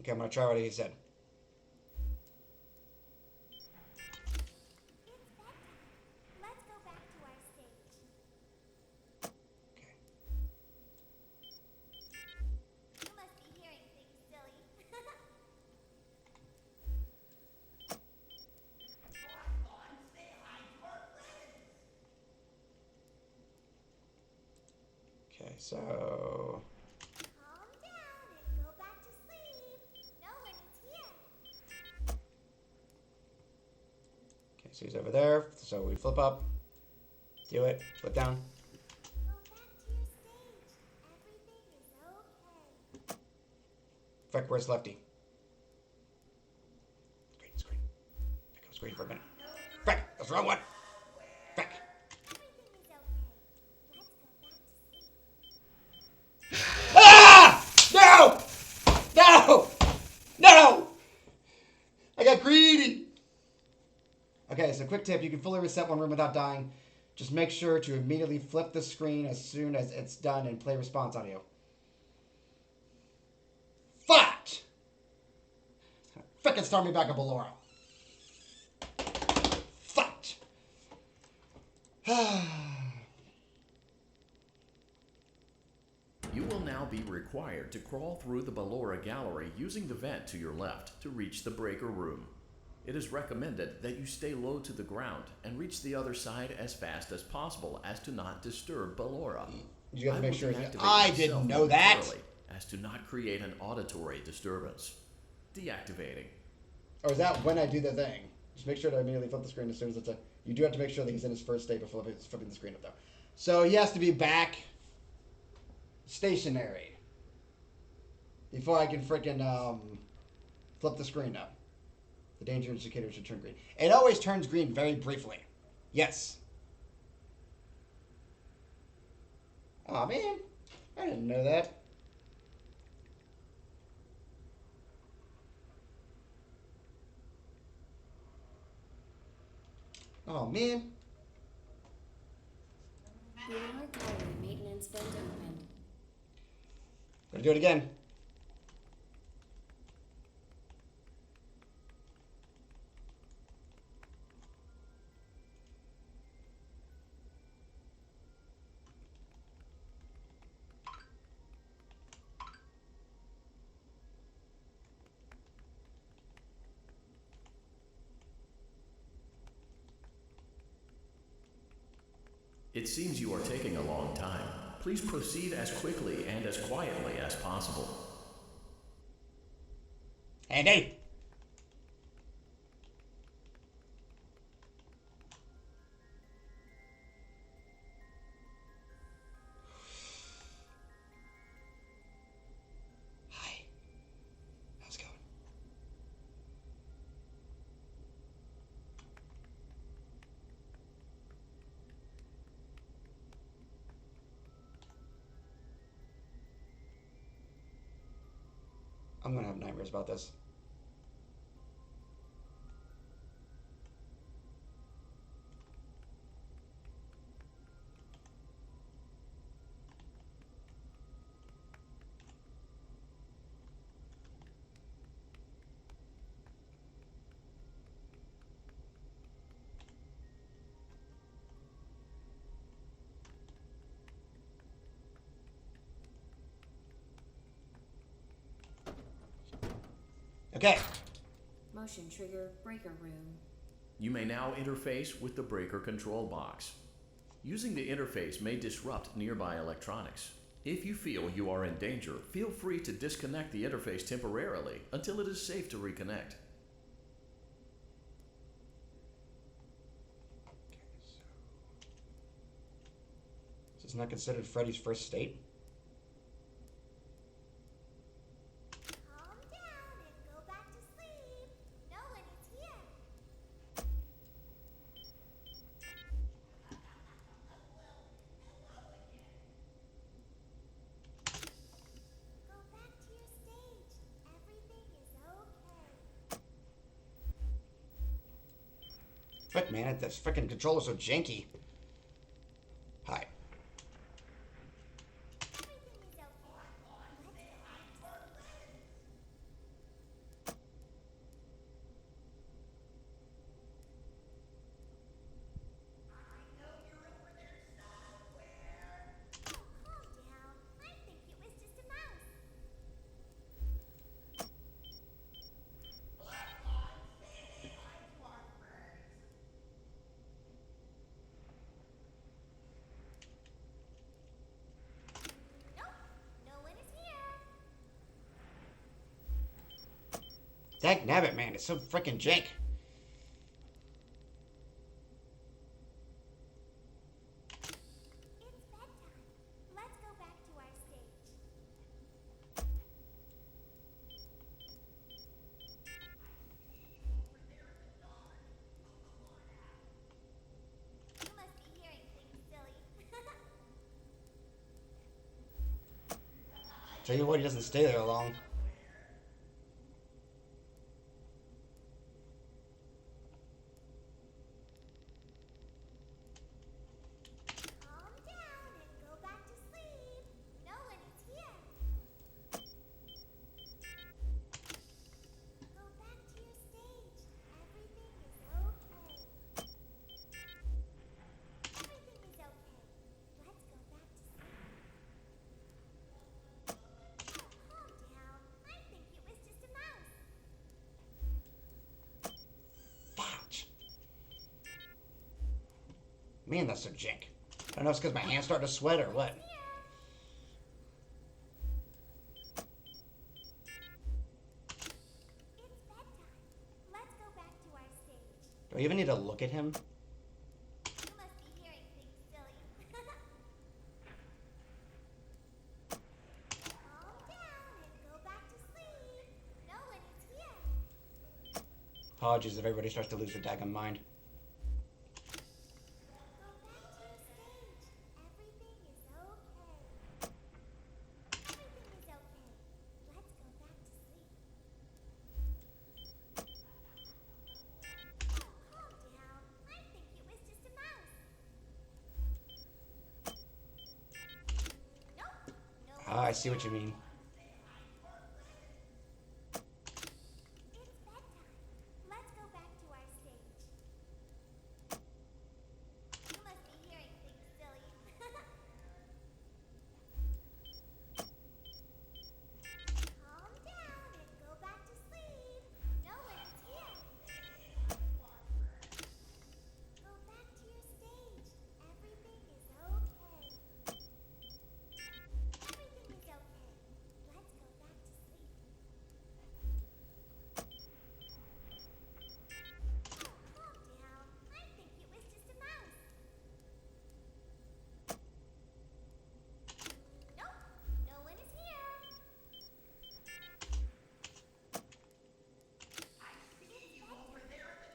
Okay, I'm going to try what he said. It's bedtime. Let's go back to our stage. Okay. You must be hearing things, silly. Okay, so... Calm down and go back to sleep. No one is here. Okay, so he's over there. So we flip up. Do it. Flip down. Go back to your stage. Everything is okay. Frick, where's Lefty? Screen. Pick up screen for a minute. Frick, that's the wrong one. Frick. Everything is okay. Let's go back to sleep. Ah! No! No! No! I got greedy. Okay, so quick tip. You can fully reset one room without dying. Just make sure to immediately flip the screen as soon as it's done and play response audio. Fuck! Frickin' start me back at Ballora. Fuck! You will now be required to crawl through the Ballora gallery using the vent to your left to reach the breaker room. It is recommended that you stay low to the ground and reach the other side as fast as possible as to not disturb Ballora. You have to make sure. I I didn't know that. As to not create an auditory disturbance. Deactivating. Or is that when I do the thing? Just make sure to immediately flip the screen as soon as it's a... You do have to make sure that he's in his first state before flipping the screen up, though. So he has to be back stationary before I can freaking flip the screen up. The danger indicator should turn green. It always turns green very briefly. Yes. Oh man, I didn't know that. Oh man. Blue gallery maintenance vent opened. Gotta do it again. It seems you are taking a long time. Please proceed as quickly and as quietly as possible. Andy! Hi. How's it going? I'm gonna have nightmares about this. Okay. Motion trigger breaker room. You may now interface with the breaker control box. Using the interface may disrupt nearby electronics. If you feel you are in danger, feel free to disconnect the interface temporarily until it is safe to reconnect. Is this not considered Freddy's first state? Calm down and go back to sleep. No one is here. Go back to your stage. Everything is okay. Frick, man, that freaking controller's so janky. Hi. Everything is okay. Let's go back to sleep. Calm down. I think it was just a mouse. Nope, no one is here. Dag nabbit, man, it's so freaking jank. It's bedtime. Let's go back to our stage. You must be hearing things, silly. Tell you what, he doesn't stay there long. Calm down and go back to sleep. No one is here. Go back to your stage. Everything is okay. Everything is okay. Let's go back to sleep. Man, that's so jank. I don't know if it's because my hands starting to sweat or what. It's bedtime. Let's go back to our stage. Do I even need to look at him? You must be hearing things, silly. Calm down and go back to sleep. No one is here. Apologies if everybody starts to lose their daggum mind. Go back to your stage. Everything is okay. Everything is okay. Let's go back to sleep. Calm down. I think it was just a mouse. Nope. No Ah, I see what you mean. It's bedtime. Let's go back to our stage. You must be hearing things, silly. Calm down and go back to sleep. No one is here. Go back to your stage. Everything is okay. Everything is okay. Let's go back to sleep. Calm down. I think it was just a mouse. Nope. No one is here.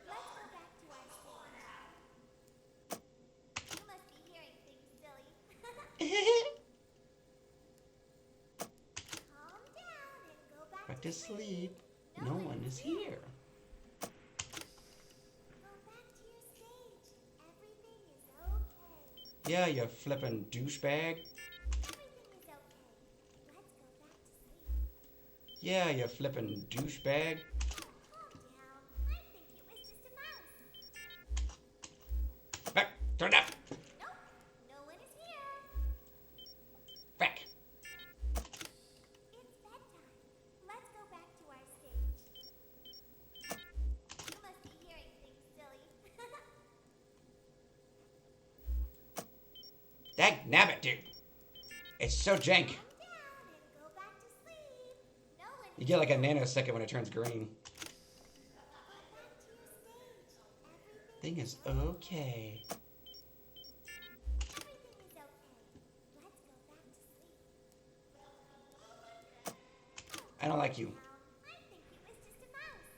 Let's go back to our stage. You must be hearing things, silly. Calm down and go Back to sleep. No one is here. Go back to your stage. Everything is okay. Yeah, you flippin' douchebag. Everything is okay. Let's go back to sleep. Yeah, you flippin' douchebag. Calm down. I think it was just a mouse. Back, turn up. Nope. No one is here. Back. It's bedtime. Let's go back to our stage. You must be hearing things, silly. Dag nabbit, dude. It's so jank. Calm down and go back to sleep. No one You get like a nanosecond when it turns green. Go back to your stage. Everything Thing is okay. Everything is okay. Let's go back to sleep. I don't like you. I think it was just a mouse.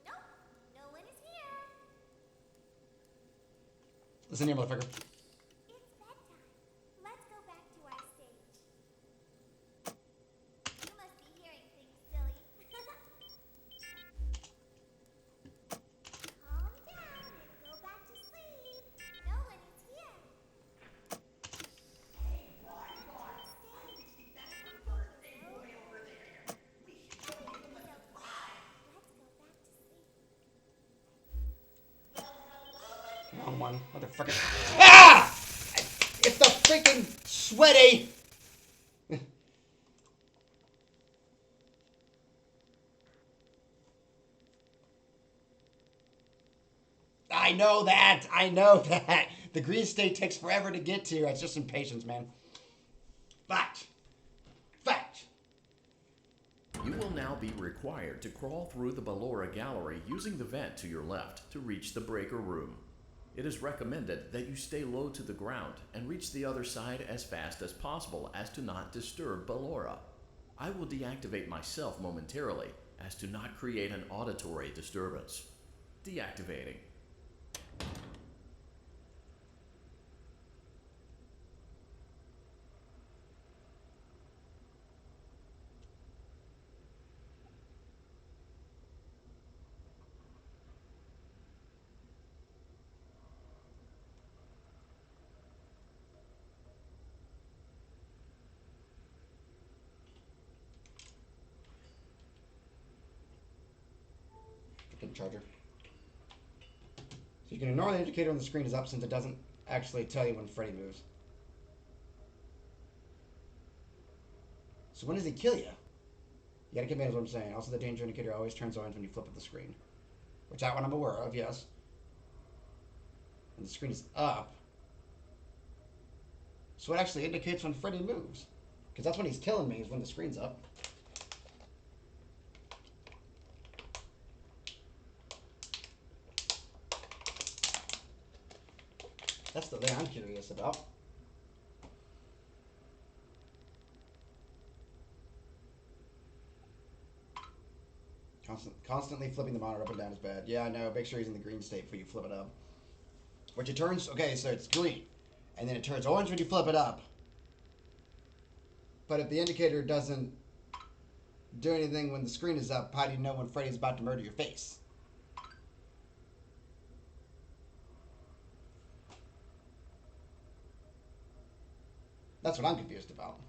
Nope. No one is here. Listen here, motherfucker. It's bedtime. Let's go back to our stage. You must be hearing things, silly. Calm down and go back to sleep. No one is here. Wrong one, motherfucker. Ah! It's the freaking sweaty. I know that. I know that. The green state takes forever to get to. It's just impatience, man. Fact. Fact. You will now be required to crawl through the Ballora Gallery using the vent to your left to reach the breaker room. It is recommended that you stay low to the ground and reach the other side as fast as possible as to not disturb Ballora. I will deactivate myself momentarily as to not create an auditory disturbance. Deactivating. Freaking charger. So you can ignore the indicator on the screen is up since it doesn't actually tell you when Freddy moves. So when does he kill you? You gotta keep in mind what I'm saying. Also, the danger indicator always turns on when you flip up the screen. Which that one I'm aware of, yes. and the screen is up. So it actually indicates when Freddy moves. Because that's when he's killing me, is when the screen's up. That's the thing I'm curious about. Constantly flipping the monitor up and down is bad. Yeah, I know. Make sure he's in the green state before you flip it up. Which it turns... Okay, so it's green. And then it turns orange when you flip it up. But if the indicator doesn't do anything when the screen is up, how do you know when Freddy's about to murder your face? That's what I'm confused about.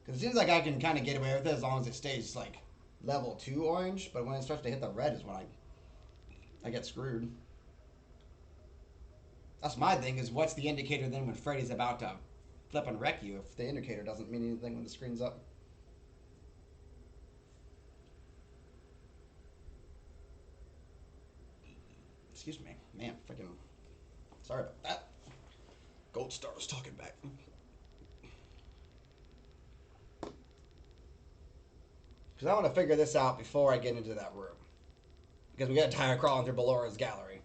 Because it seems like I can kind of get away with it as long as it stays, like, level 2 orange. But when it starts to hit the red is when I get screwed. That's my thing, is what's the indicator then when Freddy's about to flip and wreck you if the indicator doesn't mean anything when the screen's up? Excuse me. Man, freaking... Sorry about that. Gold Star was talking back. Because I want to figure this out before I get into that room. Because we got Tyre crawling through Bellora's gallery.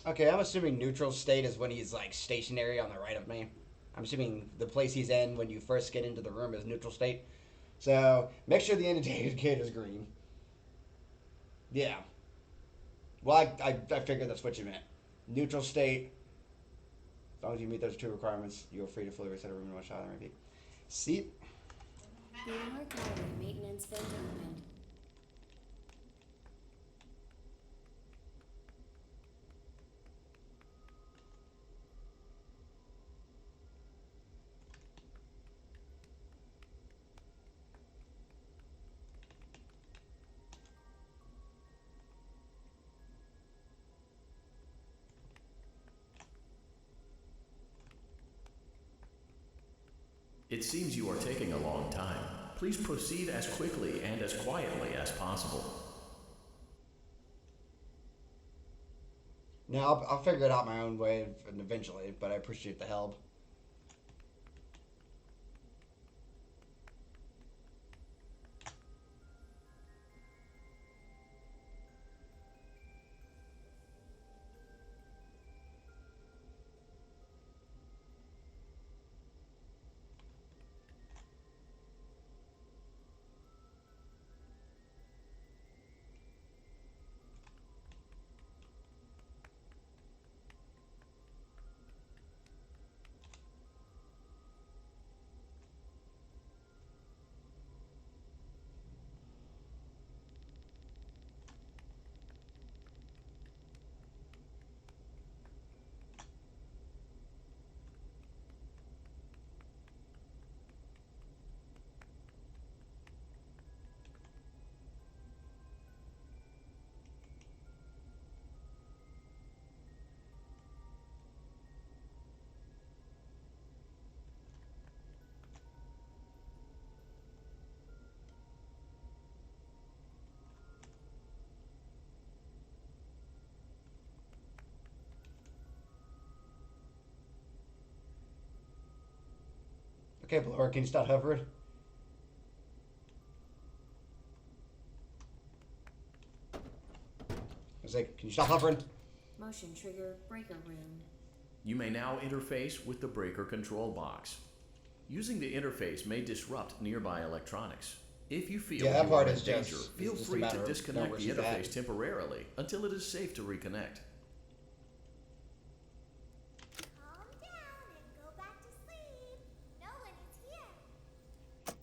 Okay, I'm assuming neutral state is when he's, like, stationary on the right of me. I'm assuming the place he's in when you first get into the room is neutral state. So, make sure the indicator is green. Yeah. Well, I figured that's what you meant. Neutral state. As long as you meet those 2 requirements, you are free to fully reset a room in one shot and repeat. See? The art gallery maintenance vent opened. It seems you are taking a long time. Please proceed as quickly and as quietly as possible. Now, I'll figure it out my own way eventually, but I appreciate the help. Okay, Blur, can you stop hovering? I was like, can you stop hovering? Motion trigger breaker room. You may now interface with the breaker control box. Using the interface may disrupt nearby electronics. If you feel Yeah, that you part are is in just- danger, it's feel just a free matter to of disconnect knowing where the she's interface at. temporarily until it is safe to reconnect. Calm down and go back to sleep. No one is here.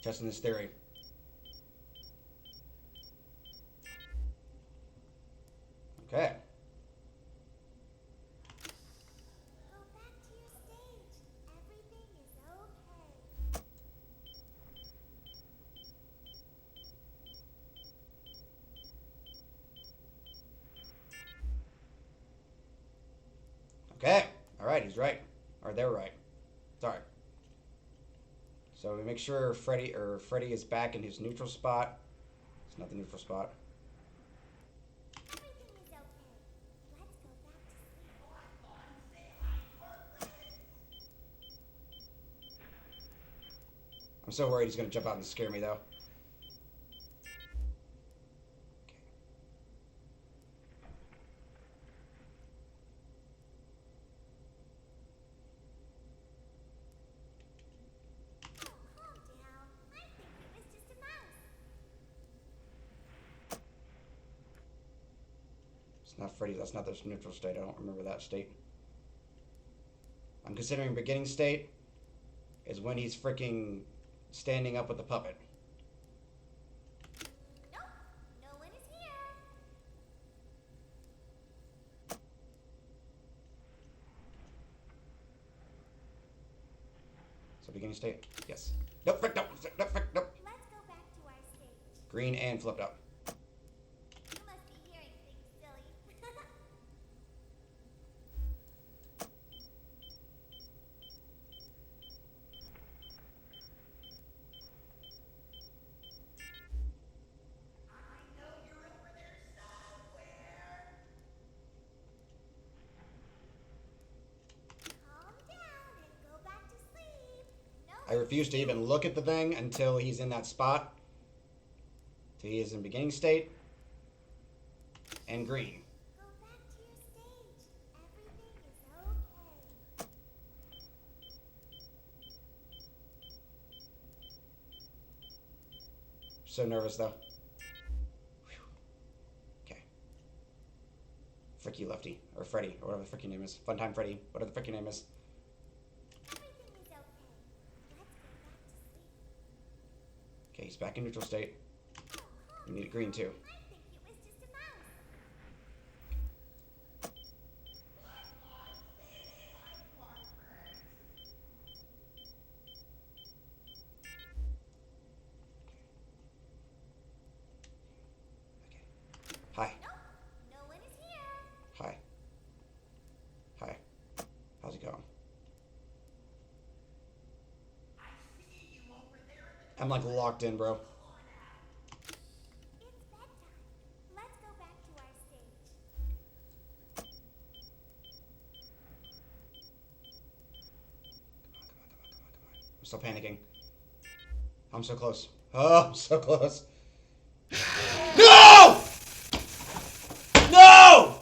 Testing this theory. Okay. Go back to your stage. Everything is okay. Okay. All right, he's right. Or they're right. Sorry. So we make sure Freddy is back in his neutral spot. It's not the neutral spot. Everything is okay. Let's go back to sleep. I'm so worried he's gonna jump out and scare me though. Oh, calm down. I think it was just a mouse. It's not Freddy. That's not the neutral state. I don't remember that state. I'm considering beginning state is when he's freaking standing up with the puppet. Nope. No one is here. So beginning state? Yes. Nope, frick, nope, nope, frick, nope. Let's go back to our stage. Green and flipped up. You must be hearing things, silly. Calm down and go back to sleep. No I refuse to even look at the thing until he's in that spot. Till he is in beginning state. And green. Go back to your stage. Everything is okay. So nervous though. Whew. Okay. Frick you, Lefty. Or Freddy. Or whatever the frick your name is. Funtime Freddy. Whatever the frick your name is. Everything is okay. Let's go back to sleep. Okay, he's back in neutral state. Oh, calm We need a green too. I think it was just a mouse. Hi. Nope. No one is here. Hi. Hi. How's it going? I'm like locked in, bro. It's bedtime. Let's go back to our stage. I'm still panicking. I'm so close. Oh, I'm so close. No! No!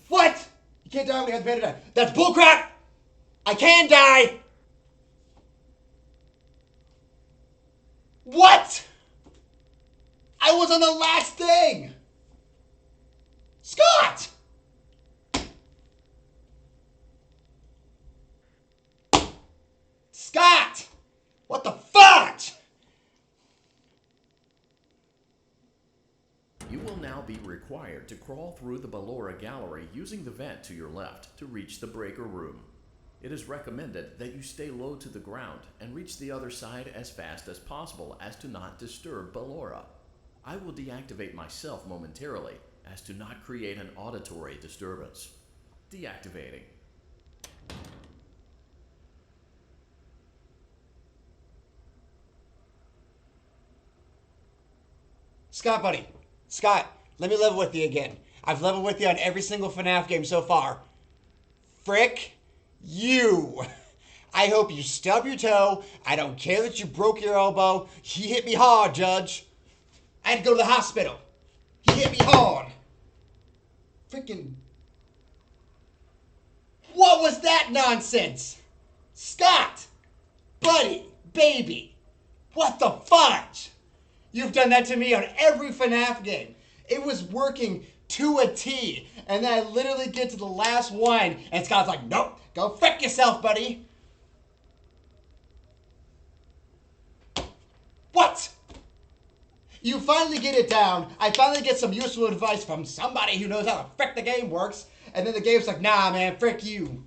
What? You can't die when you have the bandit. That's bullcrap! I can die! What? I was on the last thing! Scott! Scott! What the fudge? You will now be required to crawl through the Ballora gallery using the vent to your left to reach the breaker room. It is recommended that you stay low to the ground and reach the other side as fast as possible as to not disturb Ballora. I will deactivate myself momentarily as to not create an auditory disturbance. Deactivating. Scott, buddy. Scott, let me level with you again. I've leveled with you on every single FNAF game so far. Frick you. I hope you stub your toe. I don't care that you broke your elbow. He hit me hard, Judge. I had to go to the hospital. He hit me hard. Freaking... What was that nonsense? Scott! Buddy! Baby! What the fudge? You've done that to me on every FNAF game. It was working to a T. And then I literally get to the last one, and Scott's like, nope, go frick yourself, buddy. What? You finally get it down. I finally get some useful advice from somebody who knows how the frick the game works. And then the game's like, nah, man, frick you.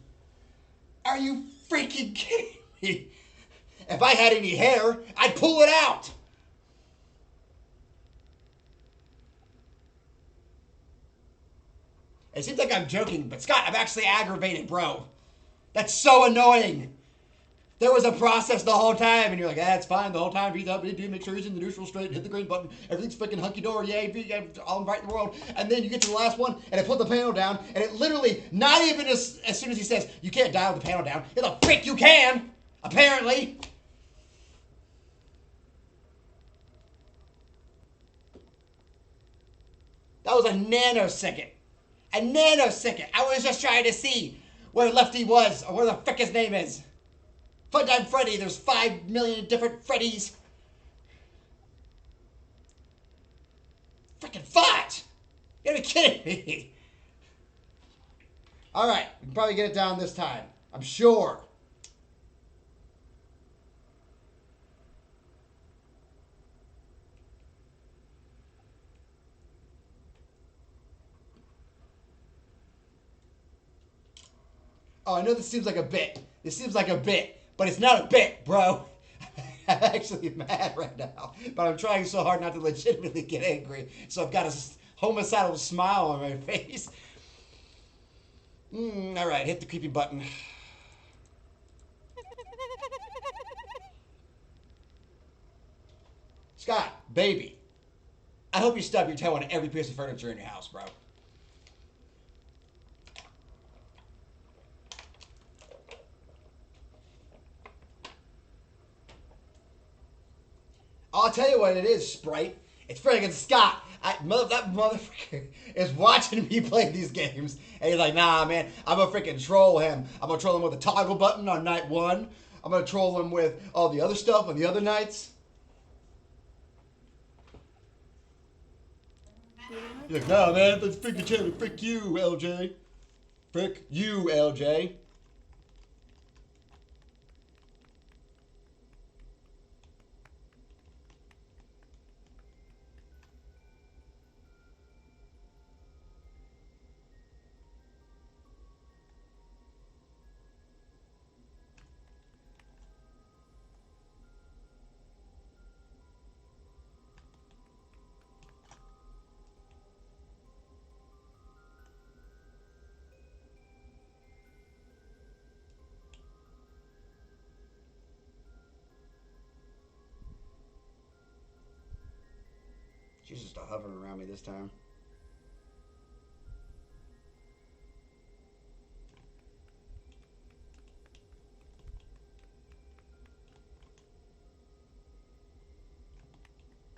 Are you freaking kidding me? If I had any hair, I'd pull it out. It seems like I'm joking, but Scott, I'm actually aggravated, bro. That's so annoying. There was a process the whole time, and you're like, it's fine the whole time. He's up, make sure he's in the neutral straight, hit the green button. Everything's freaking hunky-dory, yay, all right in the world. And then you get to the last one, and it put the panel down, and it literally, not even as soon as he says, you can't dial the panel down. Yeah, the frick you can, apparently. That was a nanosecond. A nanosecond. I was just trying to see where Lefty was, or where the frick his name is. Funtime Freddy, there's 5 million different Freddys. Freaking fudge! You gotta be kidding me. Alright, we can probably get it down this time. I'm sure. Oh, I know this seems like a bit. This seems like a bit, but it's not a bit, bro. I'm actually mad right now, but I'm trying so hard not to legitimately get angry, so I've got a homicidal smile on my face. All right, hit the creepy button. Scott, baby, I hope you stub your toe on every piece of furniture in your house, bro. I'll tell you what it is, Sprite. It's friggin' Scott. That motherfucker is watching me play these games. And he's like, nah, man, I'm gonna freaking troll him. I'm gonna troll him with a toggle button on night 1. I'm gonna troll him with all the other stuff on the other nights. He's like, nah, man, let's freaking chill. Frick you, LJ. Frick you, LJ. She's just hovering around me this time.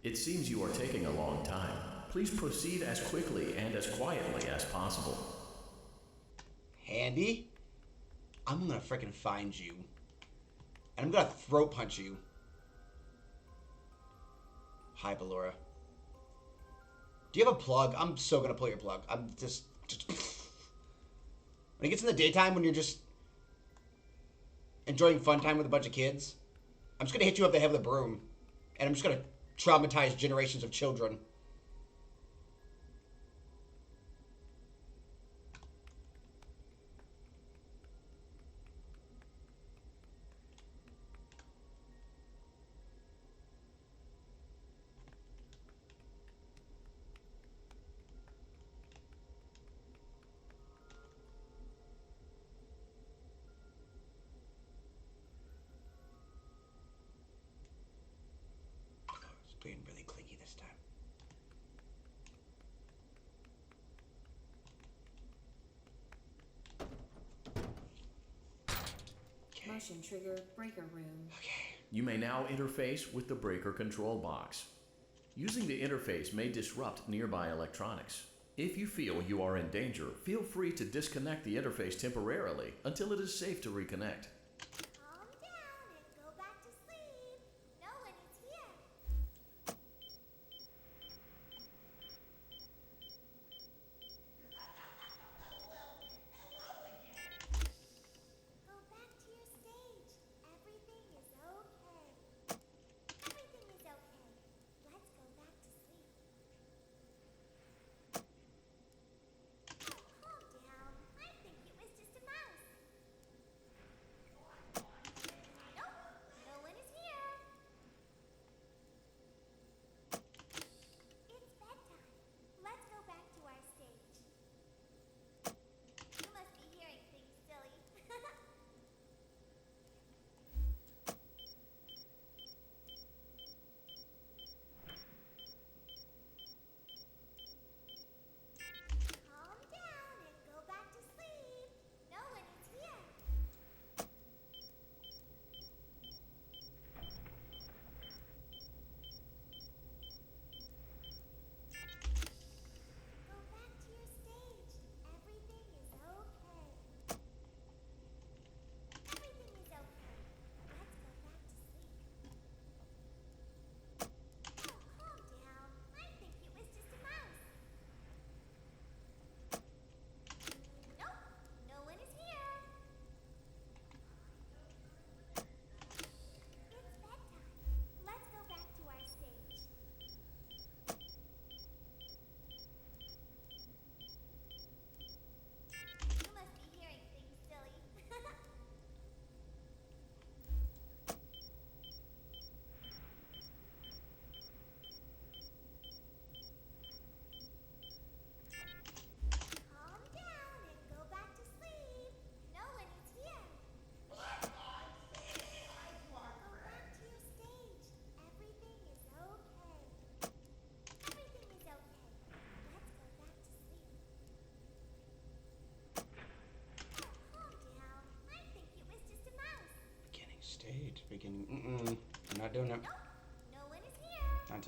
It seems you are taking a long time. Please proceed as quickly and as quietly as possible. Handy? I'm gonna freaking find you. And I'm gonna throat punch you. Hi, Ballora. Do you have a plug? I'm so gonna pull your plug. I'm just when it gets in the daytime, when you're just enjoying fun time with a bunch of kids, I'm just gonna hit you up the head with a broom. And I'm just gonna traumatize generations of children. Being really clingy this time. Okay. Motion trigger breaker room. Okay. You may now interface with the breaker control box. Using the interface may disrupt nearby electronics. If you feel you are in danger, feel free to disconnect the interface temporarily until it is safe to reconnect. Calm down and go back to sleep. No one is here. Go back to your stage. Everything is okay. Everything is okay. Let's go back to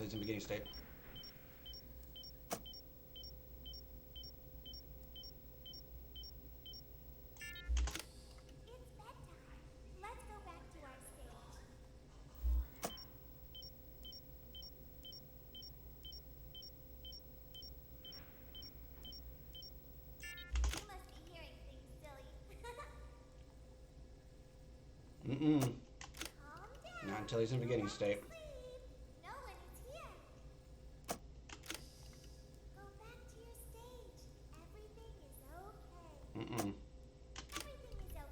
until he's in beginning state. It's bedtime. Let's go back to our stage. You must be hearing things, silly. Mm-mm. Calm down. Not until he's in beginning state. Sleep. No one is here. Go back to your stage. Everything is okay. Mm-mm. Everything is okay.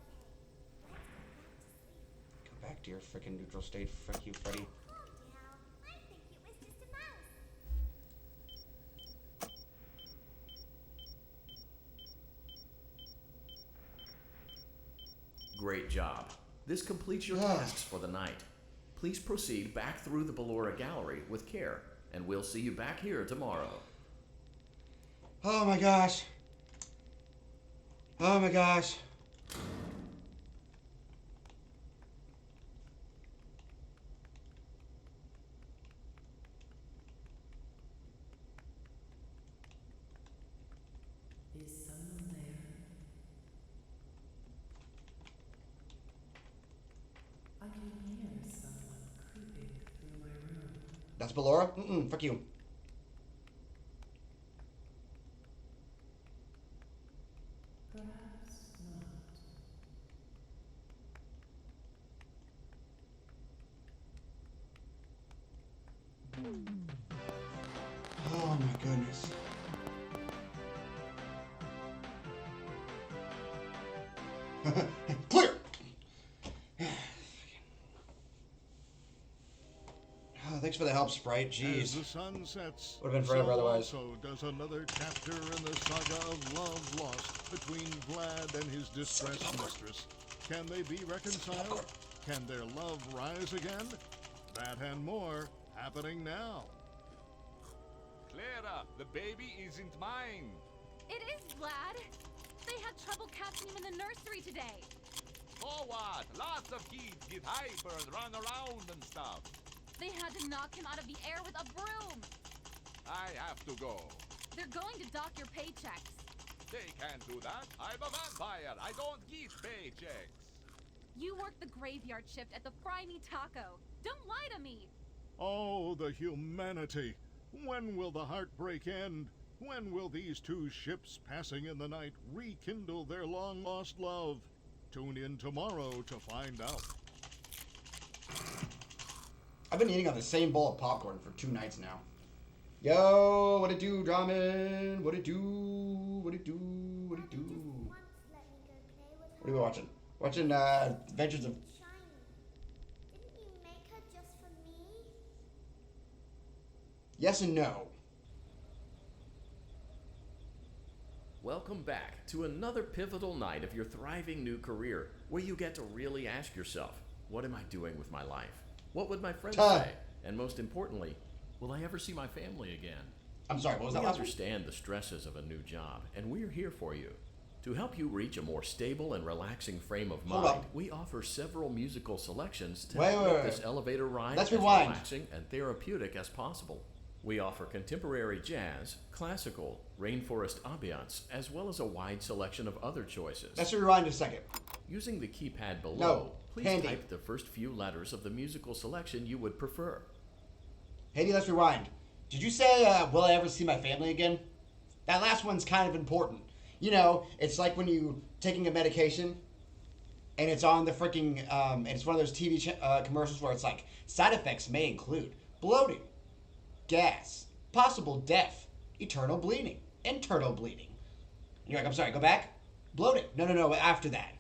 Let's go back to sleep. Go back to your freaking neutral state. Frick you, Freddy. Calm down. I think it was just a mouse. Great job. This completes your tasks for the night. Please proceed back through the Ballora Gallery with care, and we'll see you back here tomorrow. Oh my gosh. Oh my gosh. Is someone there? I can hear someone creeping through my room. That's Ballora? Mm-mm. Frick you. Perhaps not. Oh my goodness. Clear! Oh, thanks for the help, Sprite. As Jeez. the sun sets, Would've been forever so otherwise. also does another chapter in the saga of love lost between Vlad and his distressed mistress. Can they be reconciled? Can their love rise again? That and more happening now. Clara, the baby isn't mine. It is, Vlad. They had trouble catching him in the nursery today. Oh what? Lots of kids get hyper and run around and stuff. They had to knock him out of the air with a broom. I have to go. They're going to dock your paychecks. They can't do that. I'm a vampire. I don't get paychecks. You work the graveyard shift at the Fry Me Taco. Don't lie to me. Oh, the humanity! When will the heartbreak end? When will these two ships passing in the night rekindle their long-lost love? Tune in tomorrow to find out. I've been eating on the same bowl of popcorn for 2 nights now. Yo, what it do, Dramin? What it do? What it do? What it do? Once let me go play with her. What are we watching? Watching Adventures of... Shiny. Didn't you make her just for me? Yes and no. Welcome back to another pivotal night of your thriving new career, where you get to really ask yourself, what am I doing with my life? What would my friends say? And most importantly, will I ever see my family again? I'm sorry, what was We that last one? understand the stresses of a new job, and we're here for you. To help you reach a more stable and relaxing frame of Hold mind, up. we offer several musical selections to Wait, help wait, make wait. this elevator ride Let's as rewind. relaxing and therapeutic as possible. We offer contemporary jazz, classical, rainforest ambiance, as well as a wide selection of other choices. Let's rewind a second. Using the keypad below, No, please Handy. type the first few letters of the musical selection you would prefer. Haiti, let's rewind. Did you say, will I ever see my family again? That last one's kind of important. You know, it's like when you taking a medication and it's on the freaking, and it's one of those TV commercials where it's like, side effects may include bloating, gas, possible death, eternal bleeding, internal bleeding. And you're like, I'm sorry, go back? Bloating. No, after that.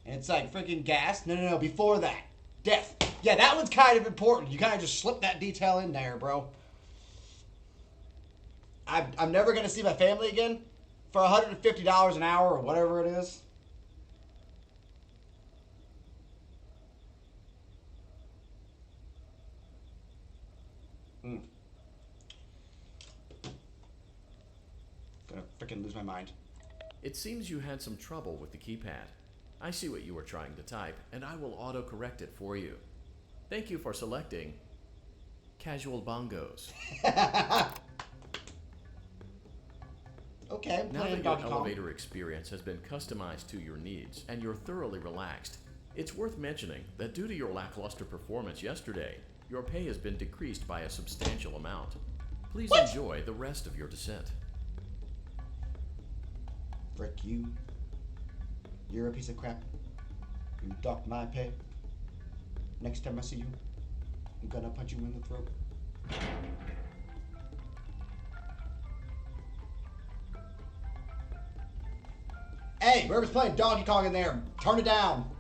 And it's like freaking gas. No, before that. Death. Yeah, that one's kind of important. You kind of just slip that detail in there, bro. I'm never going to see my family again for $150 an hour or whatever it is. Gonna freaking lose my mind. It seems you had some trouble with the keypad. I see what you were trying to type, and I will auto-correct it for you. Thank you for selecting casual bongos. Okay, I'm Now playing that your Donkey Kong. elevator experience has been customized to your needs and you're thoroughly relaxed, it's worth mentioning that due to your lackluster performance yesterday, your pay has been decreased by a substantial amount. Please enjoy the rest of your descent. Frick you. You're a piece of crap. You docked my pay. Next time I see you, I'm gonna punch you in the throat. Hey, whoever's playing Donkey Kong in there, turn it down.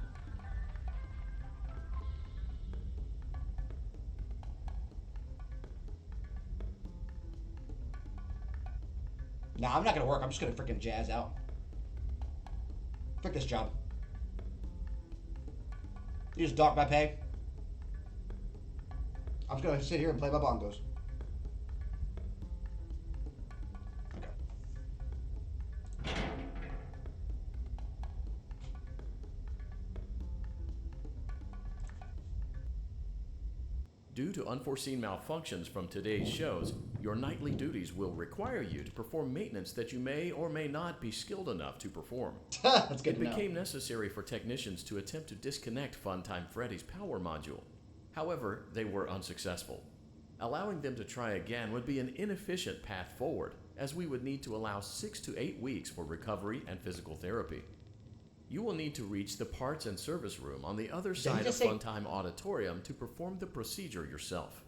Nah, I'm not gonna work. I'm just gonna freaking jazz out. Frick this job. You just dock my pay. I'm just gonna sit here and play my bongos. Okay. Due to unforeseen malfunctions from today's shows, your nightly duties will require you to perform maintenance that you may or may not be skilled enough to perform. That's good It to know. became necessary for technicians to attempt to disconnect Funtime Freddy's power module. However, they were unsuccessful. Allowing them to try again would be an inefficient path forward, as we would need to allow 6 to 8 weeks for recovery and physical therapy. You will need to reach the parts and service room on the other side of just say- Funtime Auditorium to perform the procedure yourself.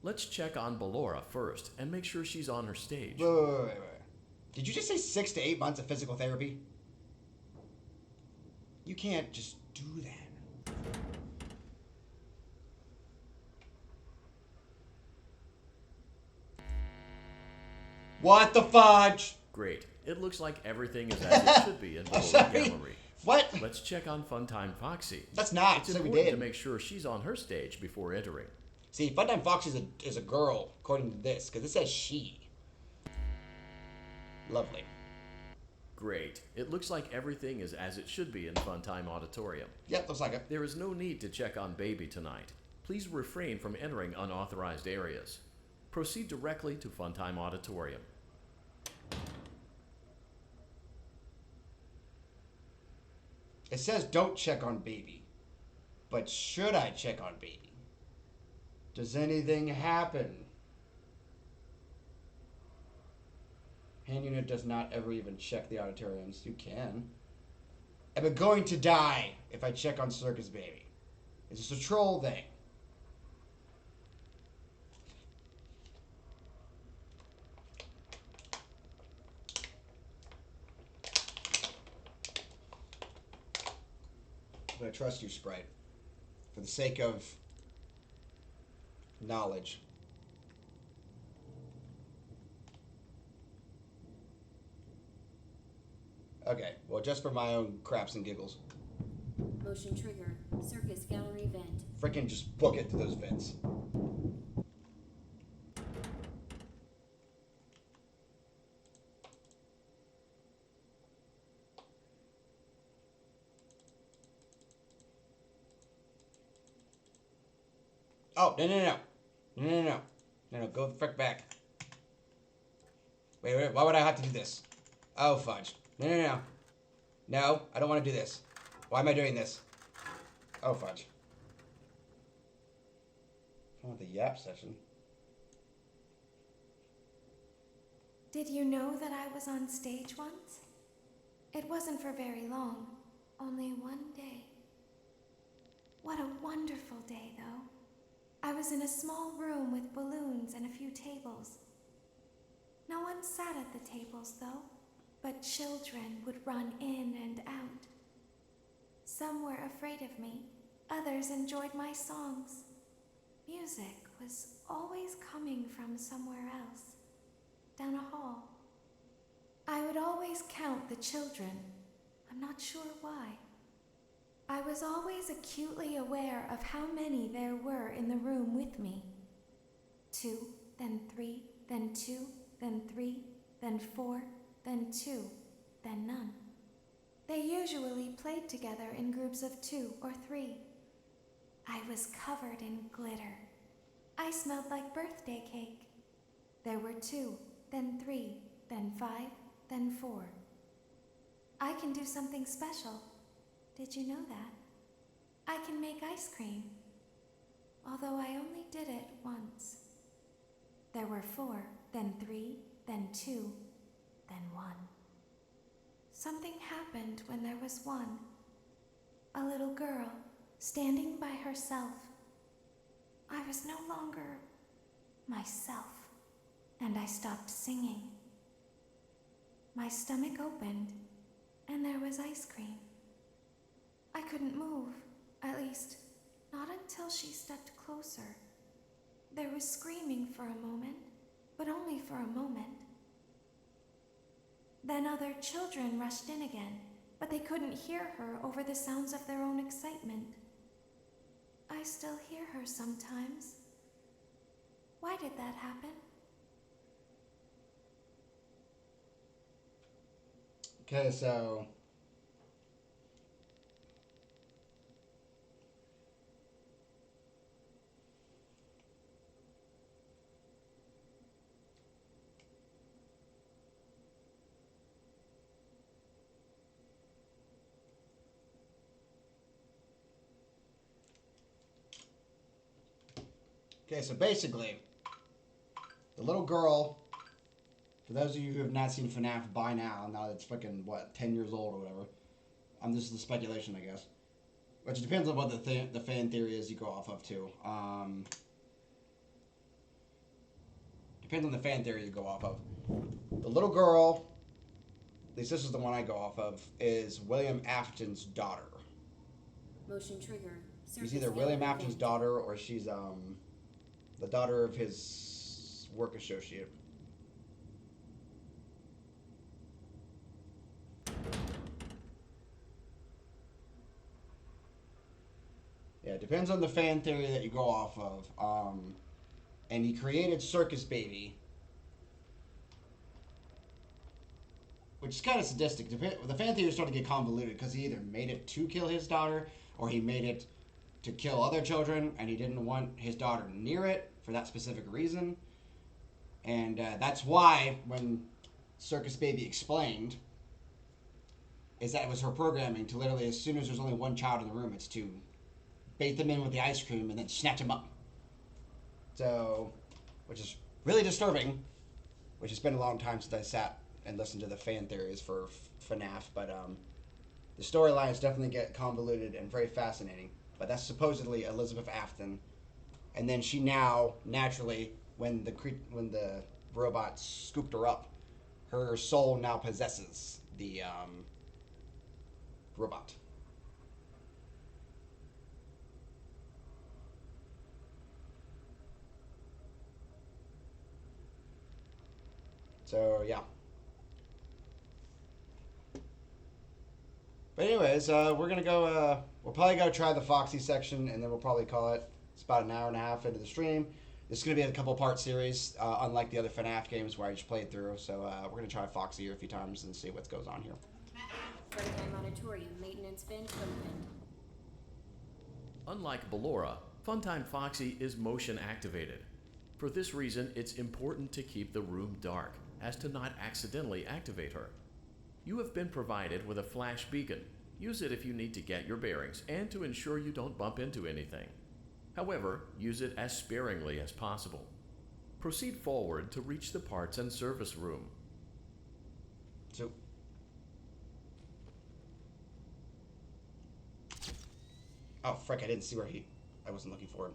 Let's check on Ballora first and make sure she's on her stage. Wait. Did you just say 6 to 8 months of physical therapy? You can't just do that. What the fudge? Great. It looks like everything is as it should be in the I'm sorry. gallery. What? Let's check on Funtime Foxy. That's not. It's So we important did. to make sure she's on her stage before entering. See, Funtime Fox is a girl, according to this, because it says she. Lovely. Great. It looks like everything is as it should be in Funtime Auditorium. Yep, looks like it. There is no need to check on Baby tonight. Please refrain from entering unauthorized areas. Proceed directly to Funtime Auditorium. It says don't check on Baby. But should I check on Baby? Does anything happen? Hand unit does not ever even check the auditoriums. You can. I'm going to die if I check on Circus Baby. Is this a troll thing? I'm going to trust you, Sprite. For the sake of knowledge. Okay, well, just for my own craps and giggles. Motion trigger. Circus gallery vent. Frickin' just book it to those vents. Oh, no, go the frick back. Wait, why would I have to do this? Oh, fudge. No. No, I don't want to do this. Why am I doing this? Oh, fudge. I want the yap session. Did you know that I was on stage once? It wasn't for very long, only one day. What a wonderful day, though. I was in a small room with balloons and a few tables. No one sat at the tables, though, but children would run in and out. Some were afraid of me, others enjoyed my songs. Music was always coming from somewhere else, down a hall. I would always count the children. I'm not sure why. I was always acutely aware of how many there were in the room with me. 2, then 3, then 2, then 3, then 4, then 2, then none. They usually played together in groups of 2 or 3. I was covered in glitter. I smelled like birthday cake. There were 2, then 3, then 5, then 4. I can do something special. Did you know that? I can make ice cream. Although I only did it once. There were 4, then 3, then 2, then 1. Something happened when there was 1. A little girl, standing by herself. I was no longer myself, and I stopped singing. My stomach opened, and there was ice cream. I couldn't move, at least, not until she stepped closer. There was screaming for a moment, but only for a moment. Then other children rushed in again, but they couldn't hear her over the sounds of their own excitement. I still hear her sometimes. Why did that happen? Okay, so basically, the little girl, for those of you who have not seen FNAF by now that it's fucking, what, 10 years old or whatever. This is the speculation, I guess. Which depends on what the fan theory is you go off of, too. Depends on the fan theory you go off of. The little girl, at least this is the one I go off of, is William Afton's daughter. Motion trigger. She's either William Afton's daughter or she's the daughter of his work associate. Yeah, it depends on the fan theory that you go off of. And he created Circus Baby, which is kind of sadistic. The fan theory is starting to get convoluted because he either made it to kill his daughter or he made it to kill other children, and he didn't want his daughter near it for that specific reason. And that's why when Circus Baby explained, is that it was her programming to literally, as soon as there's only one child in the room, it's to bait them in with the ice cream and then snatch them up. So, which is really disturbing, which has been a long time since I sat and listened to the fan theories for FNAF, but the storylines definitely get convoluted and very fascinating. But that's supposedly Elizabeth Afton, and then she now naturally, when the robot scooped her up, her soul now possesses the robot. So yeah. But anyways, we're gonna go. We'll probably go try the Foxy section, and then we'll probably call it. It's about an hour and a half into the stream. This is gonna be a couple-part series, unlike the other FNAF games where I just played through. So we're gonna try Foxy here a few times and see what goes on here. Freddy Auditorium maintenance vent opened. Unlike Ballora, Funtime Foxy is motion activated. For this reason, it's important to keep the room dark, as to not accidentally activate her. You have been provided with a flash beacon. Use it if you need to get your bearings and to ensure you don't bump into anything. However, use it as sparingly as possible. Proceed forward to reach the parts and service room. So. Oh, frick, I didn't see where I wasn't looking for him.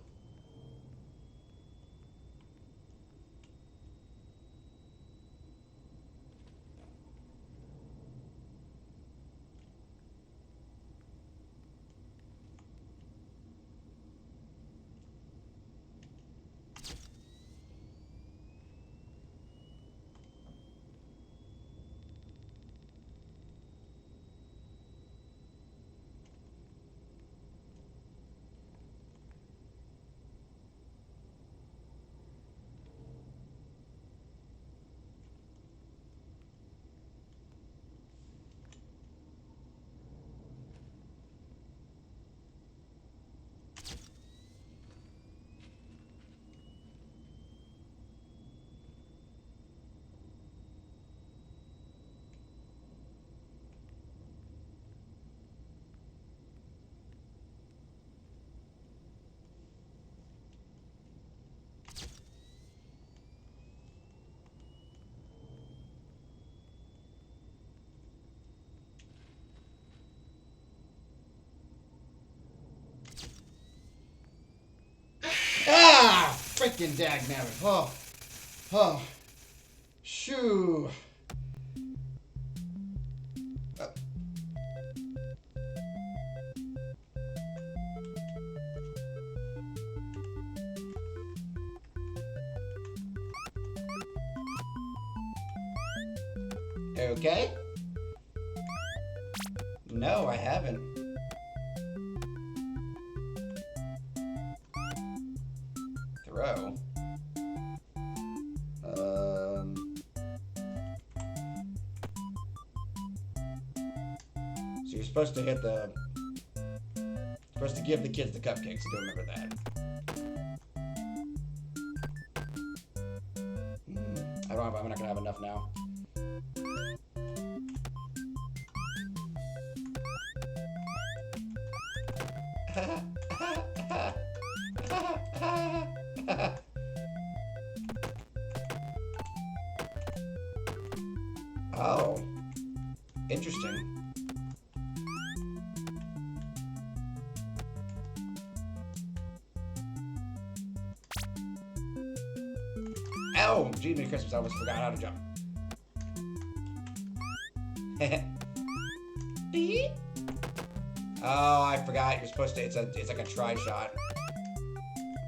Frickin' dagnabbit. Oh. Oh. Shoo. Okay. No, I haven't. Throw. So you're supposed to hit the... Supposed to give the kids the cupcakes. I do remember that. I don't have, I'm not gonna have enough now. Oh. Interesting. Oh, gee, Merry Christmas. I almost forgot how to jump. Oh, I forgot. You're supposed to. It's like a try shot.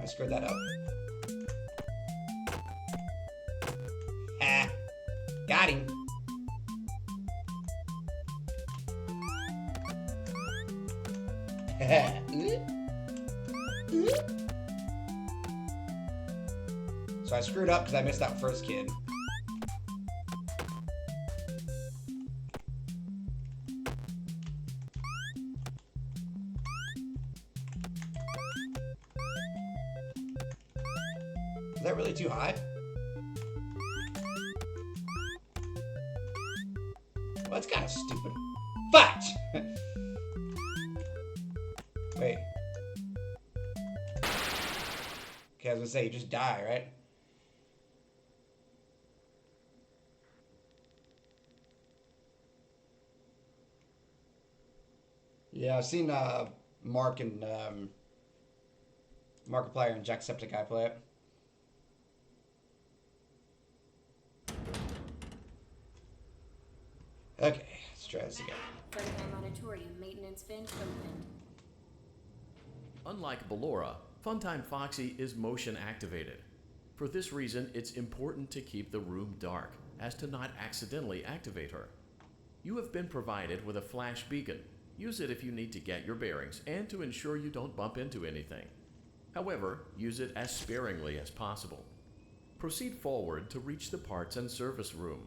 I screwed that up. Ha! Got him. So I screwed up because I missed that first kid. Is that really too high? Well, that's kind of stupid. But wait. Okay, I was gonna say you just die, right? Yeah, I've seen Mark and Markiplier and Jacksepticeye play it. Okay, let's try this again. Funtime Auditorium maintenance vent opened. Unlike Ballora, Funtime Foxy is motion activated. For this reason, it's important to keep the room dark, as to not accidentally activate her. You have been provided with a flash beacon. Use it if you need to get your bearings and to ensure you don't bump into anything. However, use it as sparingly as possible. Proceed forward to reach the parts and service room.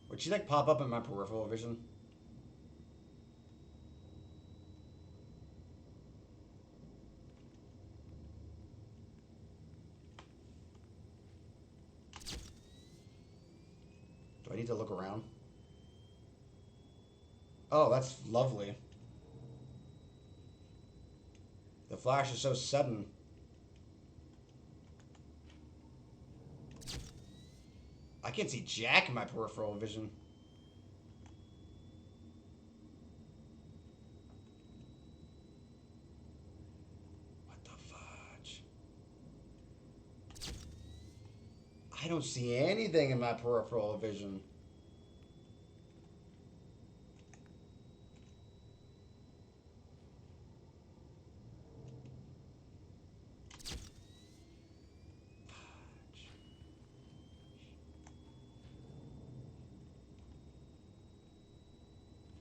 Would she like pop up in my peripheral vision? Do I need to look around? Oh, that's lovely. The flash is so sudden. I can't see jack in my peripheral vision. What the fudge? I don't see anything in my peripheral vision.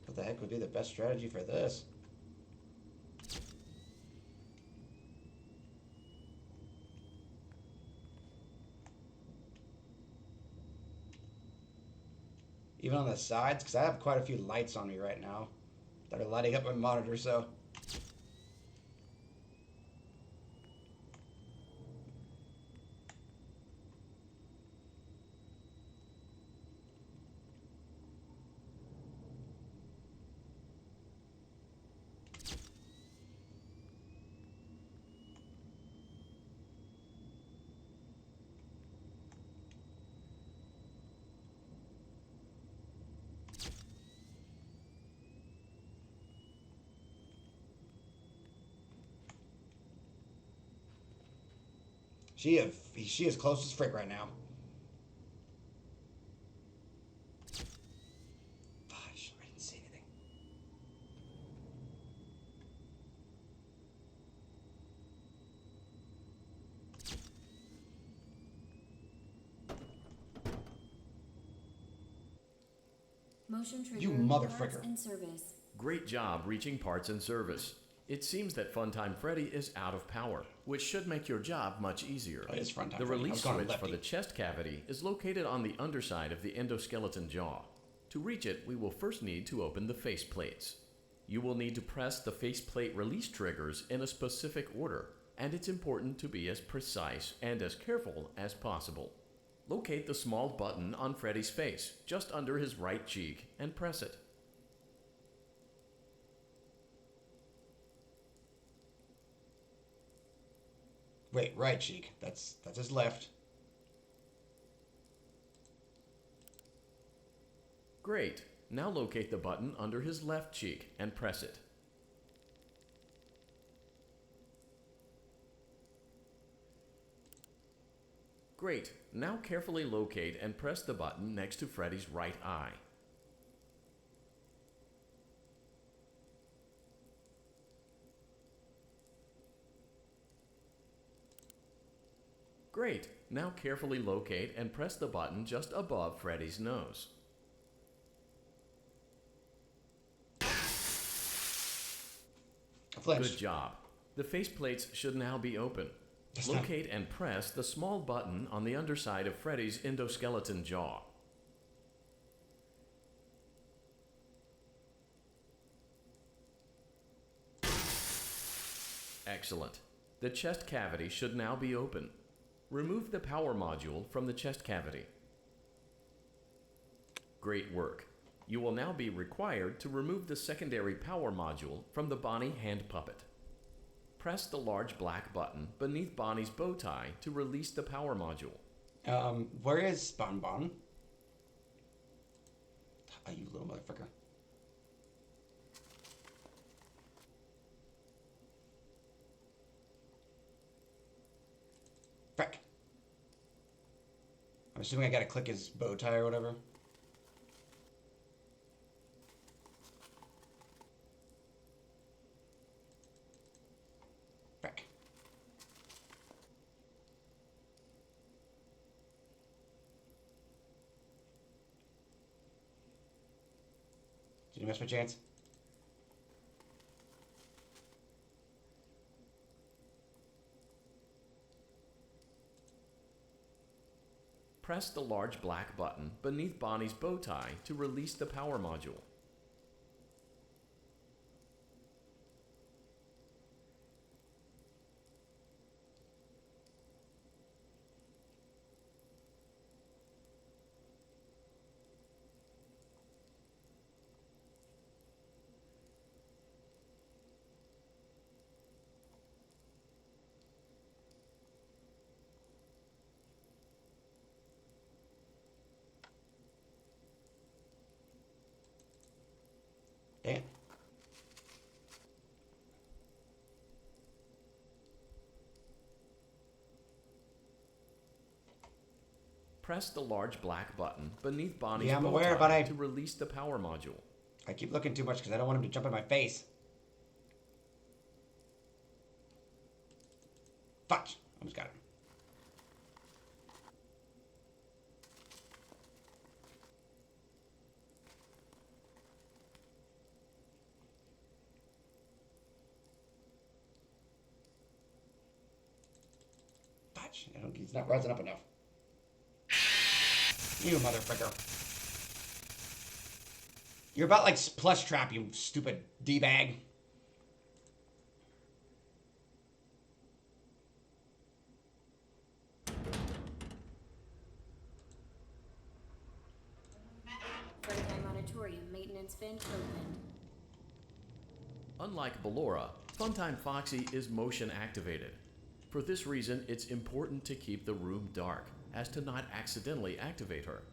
What the heck would be the best strategy for this? Even on the sides? Because I have quite a few lights on me right now that are lighting up my monitor, so... She is close as frick right now. Fudge, I didn't see anything. Motion trigger. You motherfucker. Parts in service. Great job reaching parts and service. It seems that Funtime Freddy is out of power, which should make your job much easier. Oh, it is Funtime The Freddy. I release was going switch for lefty. the chest cavity is located on the underside of the endoskeleton jaw. To reach it, we will first need to open the face plates. You will need to press the faceplate release triggers in a specific order, and it's important to be as precise and as careful as possible. Locate the small button on Freddy's face, just under his right cheek, and press it. Wait, right cheek. That's his left. Great. Now locate the button under his left cheek and press it. Great. Now carefully locate and press the button next to Freddy's right eye. Great. Now carefully locate and press the button just above Freddy's nose. Good job. The faceplates should now be open. Locate and press the small button on the underside of Freddy's endoskeleton jaw. Excellent. The chest cavity should now be open. Remove the power module from the chest cavity. Great work. You will now be required to remove the secondary power module from the Bonnie hand puppet. Press the large black button beneath Bonnie's bow tie to release the power module. Where is Bon Bon? Oh, you little motherfucker. Frick. I'm assuming I gotta click his bow tie or whatever. Frick. Did you miss my chance? Press the large black button beneath Bonnie's bow tie to release the power module. Damn. Press the large black button beneath Bonnie's Yeah, I'm bow aware, tie but to release the power module. I keep looking too much because I don't want him to jump in my face. Fudge. Almost got him. Fudge. He's not rising up enough. You motherfucker. You're about like Plush Trap, you stupid D-bag. Freddy Auditorium maintenance vent opened. Unlike Ballora, Funtime Foxy is motion activated. For this reason, it's important to keep the room dark, as to not accidentally activate her.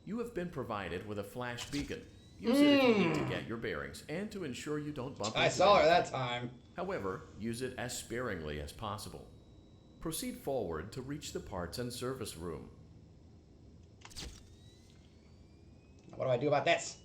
You have been provided with a flash beacon. Use it if you need to get your bearings and to ensure you don't bump into I saw her anything. that time. However, use it as sparingly as possible. Proceed forward to reach the parts and service room. What do I do about this?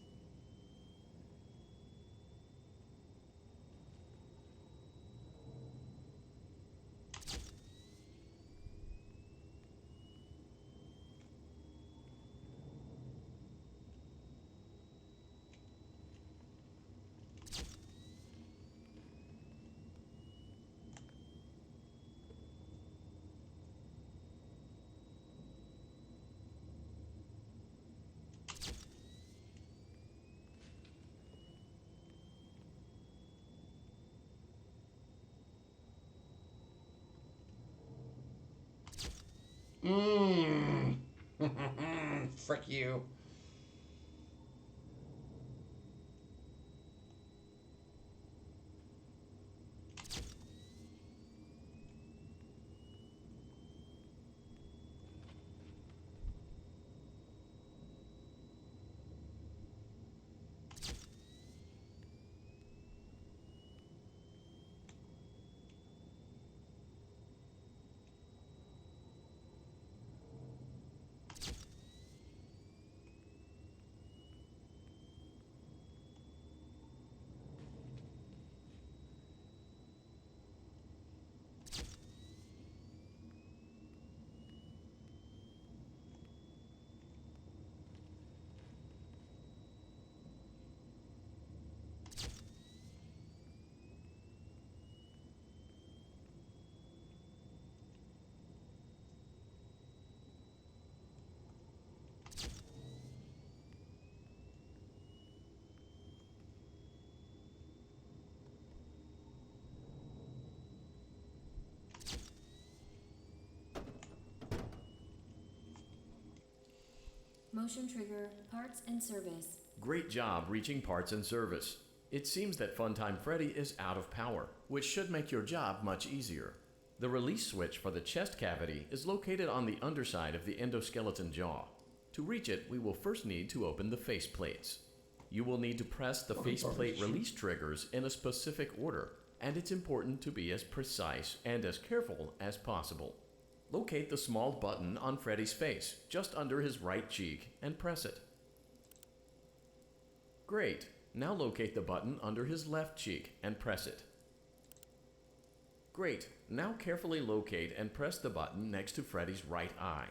Mmm. Frick you. Motion trigger, parts and service. Great job reaching parts and service. It seems that Funtime Freddy is out of power, which should make your job much easier. The release switch for the chest cavity is located on the underside of the endoskeleton jaw. To reach it, we will first need to open the face plates. You will need to press the faceplate release triggers in a specific order, and it's important to be as precise and as careful as possible. Locate the small button on Freddy's face, just under his right cheek, and press it. Great. Now locate the button under his left cheek and press it. Great. Now carefully locate and press the button next to Freddy's right eye.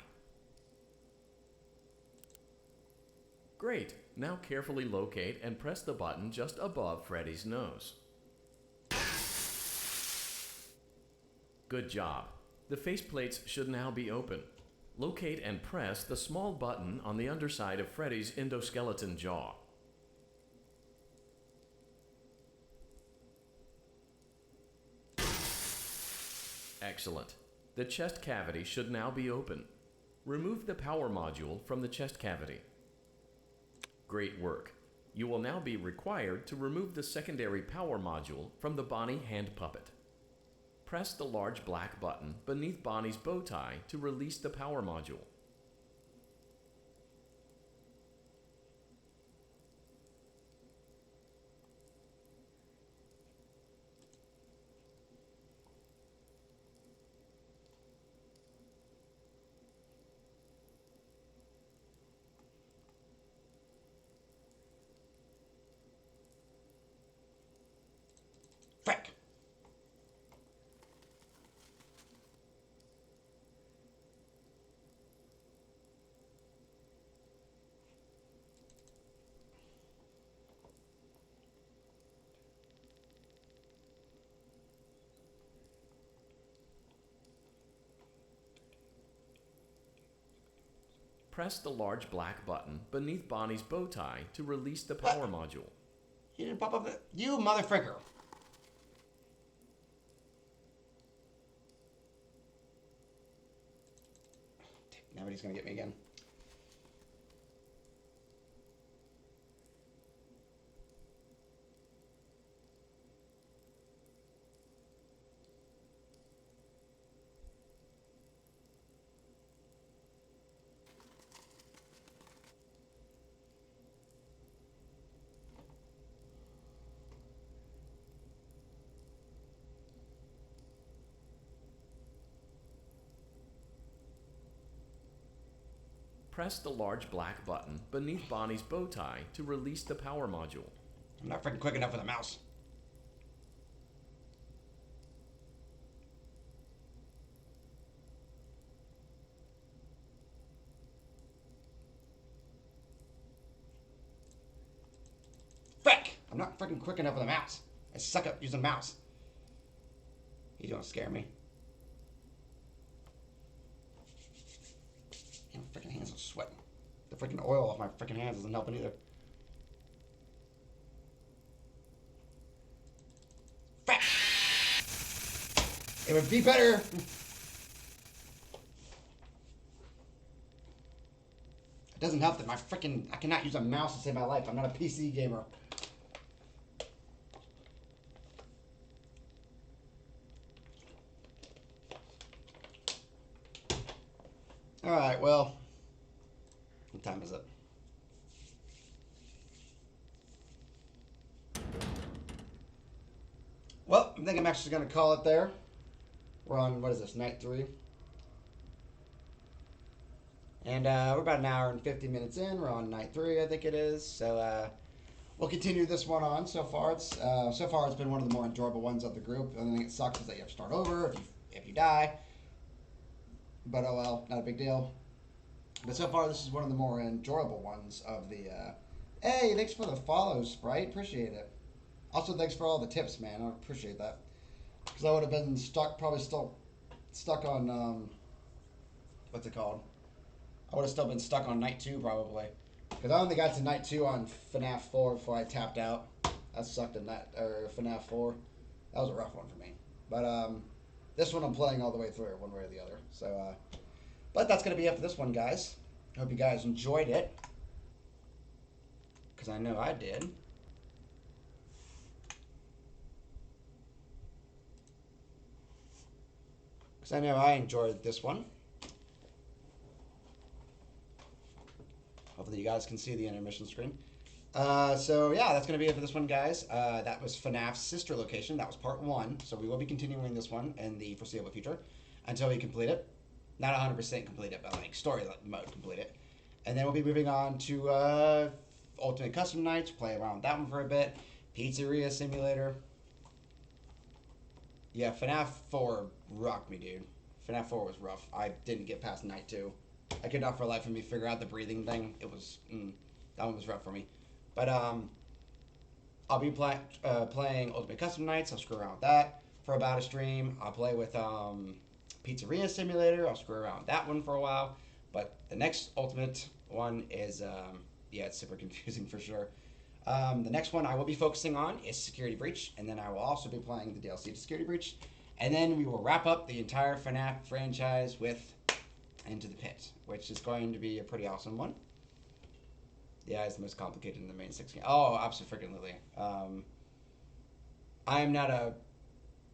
Great. Now carefully locate and press the button just above Freddy's nose. Good job. The faceplates should now be open. Locate and press the small button on the underside of Freddy's endoskeleton jaw. Excellent. The chest cavity should now be open. Remove the power module from the chest cavity. Great work. You will now be required to remove the secondary power module from the Bonnie hand puppet. Press the large black button beneath Bonnie's bow tie to release the power module. Frick. Press the large black button beneath Bonnie's bow tie to release the power module. You didn't pop up. You motherfricker. Now he's gonna get me again. Press the large black button beneath Bonnie's bow tie to release the power module. I'm not freaking quick enough with the mouse. Frick! I'm not freaking quick enough with the mouse. I suck at using mouse. You don't scare me. My freaking hands are sweating. The freaking oil off my freaking hands isn't helping either. Frick! It would be better. It doesn't help that my freaking... I cannot use a mouse to save my life. I'm not a PC gamer. Alright, well... What time is it? Well, I think I'm actually going to call it there. We're on, what is this, night 3? And we're about an hour and 50 minutes in. We're on night 3, I think it is. So we'll continue this one on. So far, it's been one of the more enjoyable ones of the group. The only thing that sucks is that you have to start over if you die. But oh well, not a big deal. But so far, this is one of the more enjoyable ones of the... Hey, thanks for the follow, Sprite. Appreciate it. Also, thanks for all the tips, man. I appreciate that. Because I would have been probably still stuck on... what's it called? I would have still been stuck on night 2, probably. Because I only got to night 2 on FNAF 4 before I tapped out. That sucked in FNAF 4. That was a rough one for me. But this one I'm playing all the way through, one way or the other. So, but that's going to be it for this one, guys. I hope you guys enjoyed it. Because I know I did. Because I know I enjoyed this one. Hopefully you guys can see the intermission screen. So yeah, that's going to be it for this one, guys. That was FNAF's sister location. That was part 1. So we will be continuing this one in the foreseeable future until we complete it. Not 100% complete it, but like story mode complete it. And then we'll be moving on to Ultimate Custom Nights. Play around with that one for a bit. Pizzeria Simulator. Yeah, FNAF 4 rocked me, dude. FNAF 4 was rough. I didn't get past night 2. I could not for life of me figure out the breathing thing. It was, that one was rough for me. But, I'll be playing Ultimate Custom Nights. I'll screw around with that for about a stream. I'll play with, Pizzeria Simulator. I'll screw around with that one for a while. But the next Ultimate one is, yeah, it's super confusing for sure. The next one I will be focusing on is Security Breach. And then I will also be playing the DLC to Security Breach. And then we will wrap up the entire FNAF franchise with Into the Pit, which is going to be a pretty awesome one. Yeah, it's the most complicated in the main 6 games. Oh, absolutely. I'm not a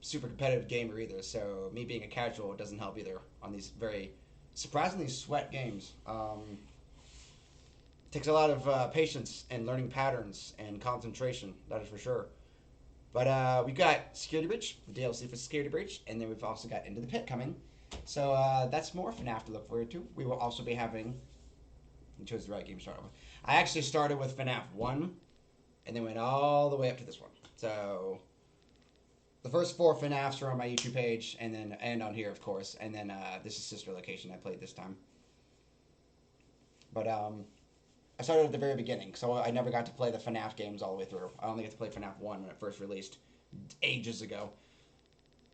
super competitive gamer either, so me being a casual doesn't help either on these very surprisingly sweat games. Takes a lot of patience and learning patterns and concentration, that is for sure. But we've got Security Breach, the DLC for Security Breach, and then we've also got Into the Pit coming. So that's more FNAF to look forward to. We will also be having... I chose the right game to start with. I actually started with FNAF 1, and then went all the way up to this one. So the first 4 FNAFs are on my YouTube page, and on here, of course. And then this is Sister Location I played this time. But I started at the very beginning, so I never got to play the FNAF games all the way through. I only got to play FNAF 1 when it first released ages ago.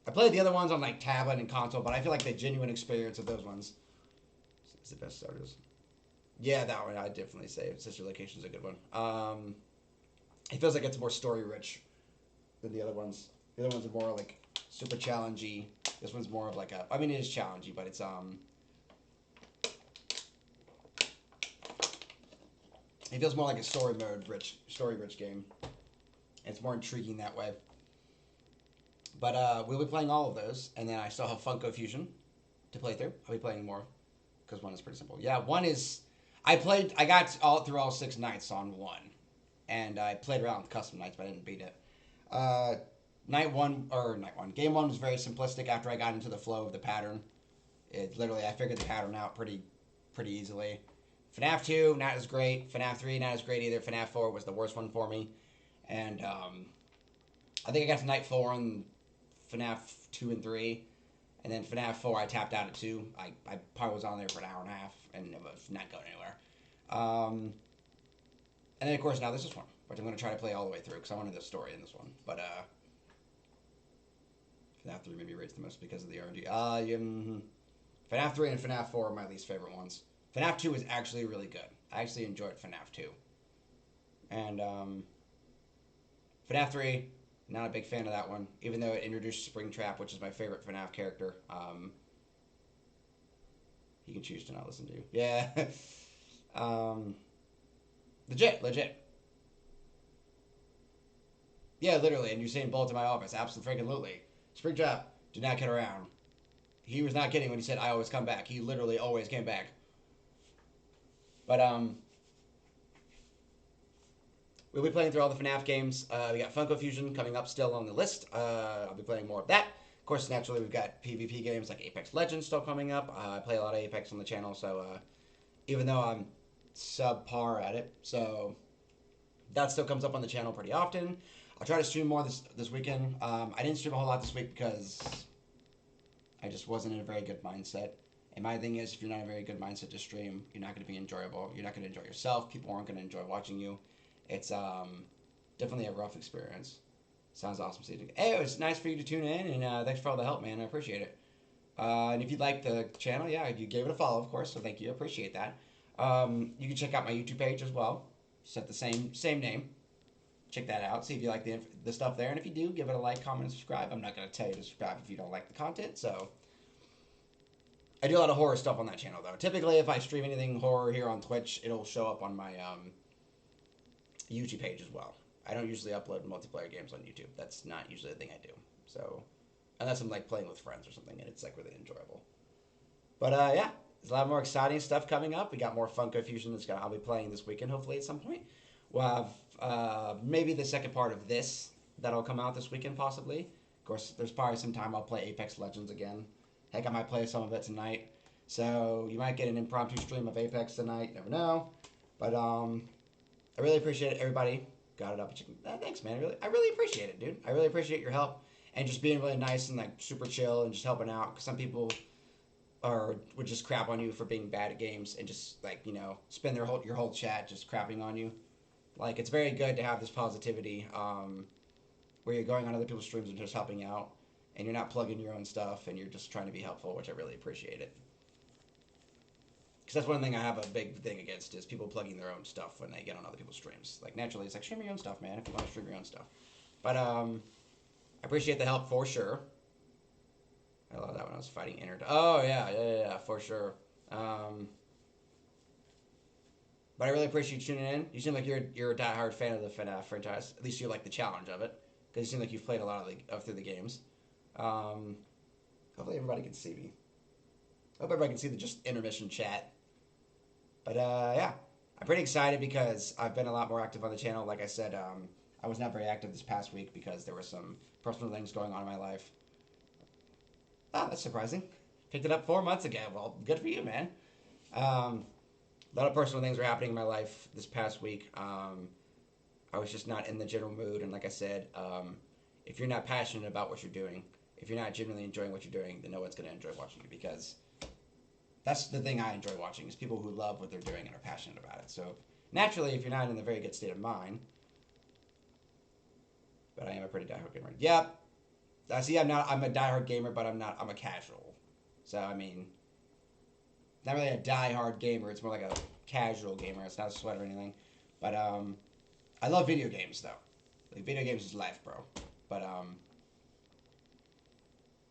I played the other ones on like tablet and console, but I feel like the genuine experience of those ones is the best starters. Yeah, that one I'd definitely say Sister Location's a good one. It feels like it's more story rich than the other ones. The other ones are more like super challengey. This one's more of like a... I mean, it is challengey, but it's it feels more like a story rich game. It's more intriguing that way. But we'll be playing all of those, and then I still have Funko Fusion to play through. I'll be playing more because 1 is pretty simple. Yeah, 1 is... I got through all 6 nights on 1, and I played around with custom nights, but I didn't beat it. Game 1 was very simplistic after I got into the flow of the pattern. It literally, I figured the pattern out pretty easily. FNAF 2, not as great. FNAF 3, not as great either. FNAF 4 was the worst one for me. And I think I got to Night 4 on FNAF 2 and 3. And then FNAF 4, I tapped out at 2. I probably was on there for an hour and a half, and it was not going anywhere. And then, of course, now this is one, which I'm going to try to play all the way through, because I wanted the story in this one. But, FNAF 3 maybe rates the most because of the RNG. FNAF 3 and FNAF 4 are my least favorite ones. FNAF 2 is actually really good. I actually enjoyed FNAF 2. And, FNAF 3, not a big fan of that one, even though it introduced Springtrap, which is my favorite FNAF character. He can choose to not listen to you. Yeah. Legit. Yeah, literally, and you're saying bullet to my office. Absolutely. Springtrap, do not kid around. He was not kidding when he said, I always come back. He literally always came back. But, we'll be playing through all the FNAF games. We got Funko Fusion coming up still on the list. I'll be playing more of that. Of course, naturally, we've got PvP games like Apex Legends still coming up. I play a lot of Apex on the channel, so even though I'm subpar at it, so that still comes up on the channel pretty often. I'll try to stream more this weekend. I didn't stream a whole lot this week because I just wasn't in a very good mindset. And my thing is, if you're not in a very good mindset to stream, you're not going to be enjoyable. You're not going to enjoy yourself. People aren't going to enjoy watching you. It's definitely a rough experience. Sounds awesome. Hey, it was nice for you to tune in, and thanks for all the help, man. I appreciate it. And if you like the channel, yeah, you gave it a follow, of course, so thank you. I appreciate that. You can check out my YouTube page as well. Set the same name. Check that out. See if you like the stuff there. And if you do, give it a like, comment, and subscribe. I'm not going to tell you to subscribe if you don't like the content. So I do a lot of horror stuff on that channel, though. Typically, if I stream anything horror here on Twitch, it'll show up on my YouTube page as well. I don't usually upload multiplayer games on YouTube. That's not usually the thing I do. So unless I'm like playing with friends or something, and it's like really enjoyable. But yeah, there's a lot more exciting stuff coming up. We got more Funko Fusion I'll be playing this weekend, hopefully at some point. We'll have maybe the second part of this that'll come out this weekend, possibly. Of course, there's probably some time I'll play Apex Legends again. Heck, I might play some of it tonight. So you might get an impromptu stream of Apex tonight. Never know. But I really appreciate it, everybody. Got it up. Thanks, man. I really appreciate it, dude. I really appreciate your help and just being really nice and like super chill and just helping out. Because some people would just crap on you for being bad at games and just like, you know, spend your whole chat just crapping on you. Like, it's very good to have this positivity where you're going on other people's streams and just helping out, and you're not plugging your own stuff, and you're just trying to be helpful, which I really appreciate it. Because that's one thing I have a big thing against is people plugging their own stuff when they get on other people's streams. Like, naturally, it's like, stream your own stuff, man, if you want to stream your own stuff. But I appreciate the help for sure. I love that when I was fighting Inner. Oh, yeah, for sure. But I really appreciate you tuning in. You seem like you're a diehard fan of the FNAF franchise. At least you like the challenge of it, because you seem like you've played a lot through the games. Hopefully everybody can see me. I hope everybody can see the just intermission chat. But yeah, I'm pretty excited because I've been a lot more active on the channel. Like I said, I was not very active this past week because there were some personal things going on in my life. Oh, that's surprising. Picked it up 4 months ago. Well, good for you, man. A lot of personal things were happening in my life this past week. I was just not in the general mood. And like I said, if you're not passionate about what you're doing, if you're not genuinely enjoying what you're doing, then no one's going to enjoy watching you, because that's the thing I enjoy watching, is people who love what they're doing and are passionate about it. So naturally, if you're not in a very good state of mind, but I am a pretty diehard gamer. Yep. See, I'm a diehard gamer, but I'm a casual. So, I mean, not really a diehard gamer. It's more like a casual gamer. It's not a sweat or anything. But I love video games, though. Like, video games is life, bro. But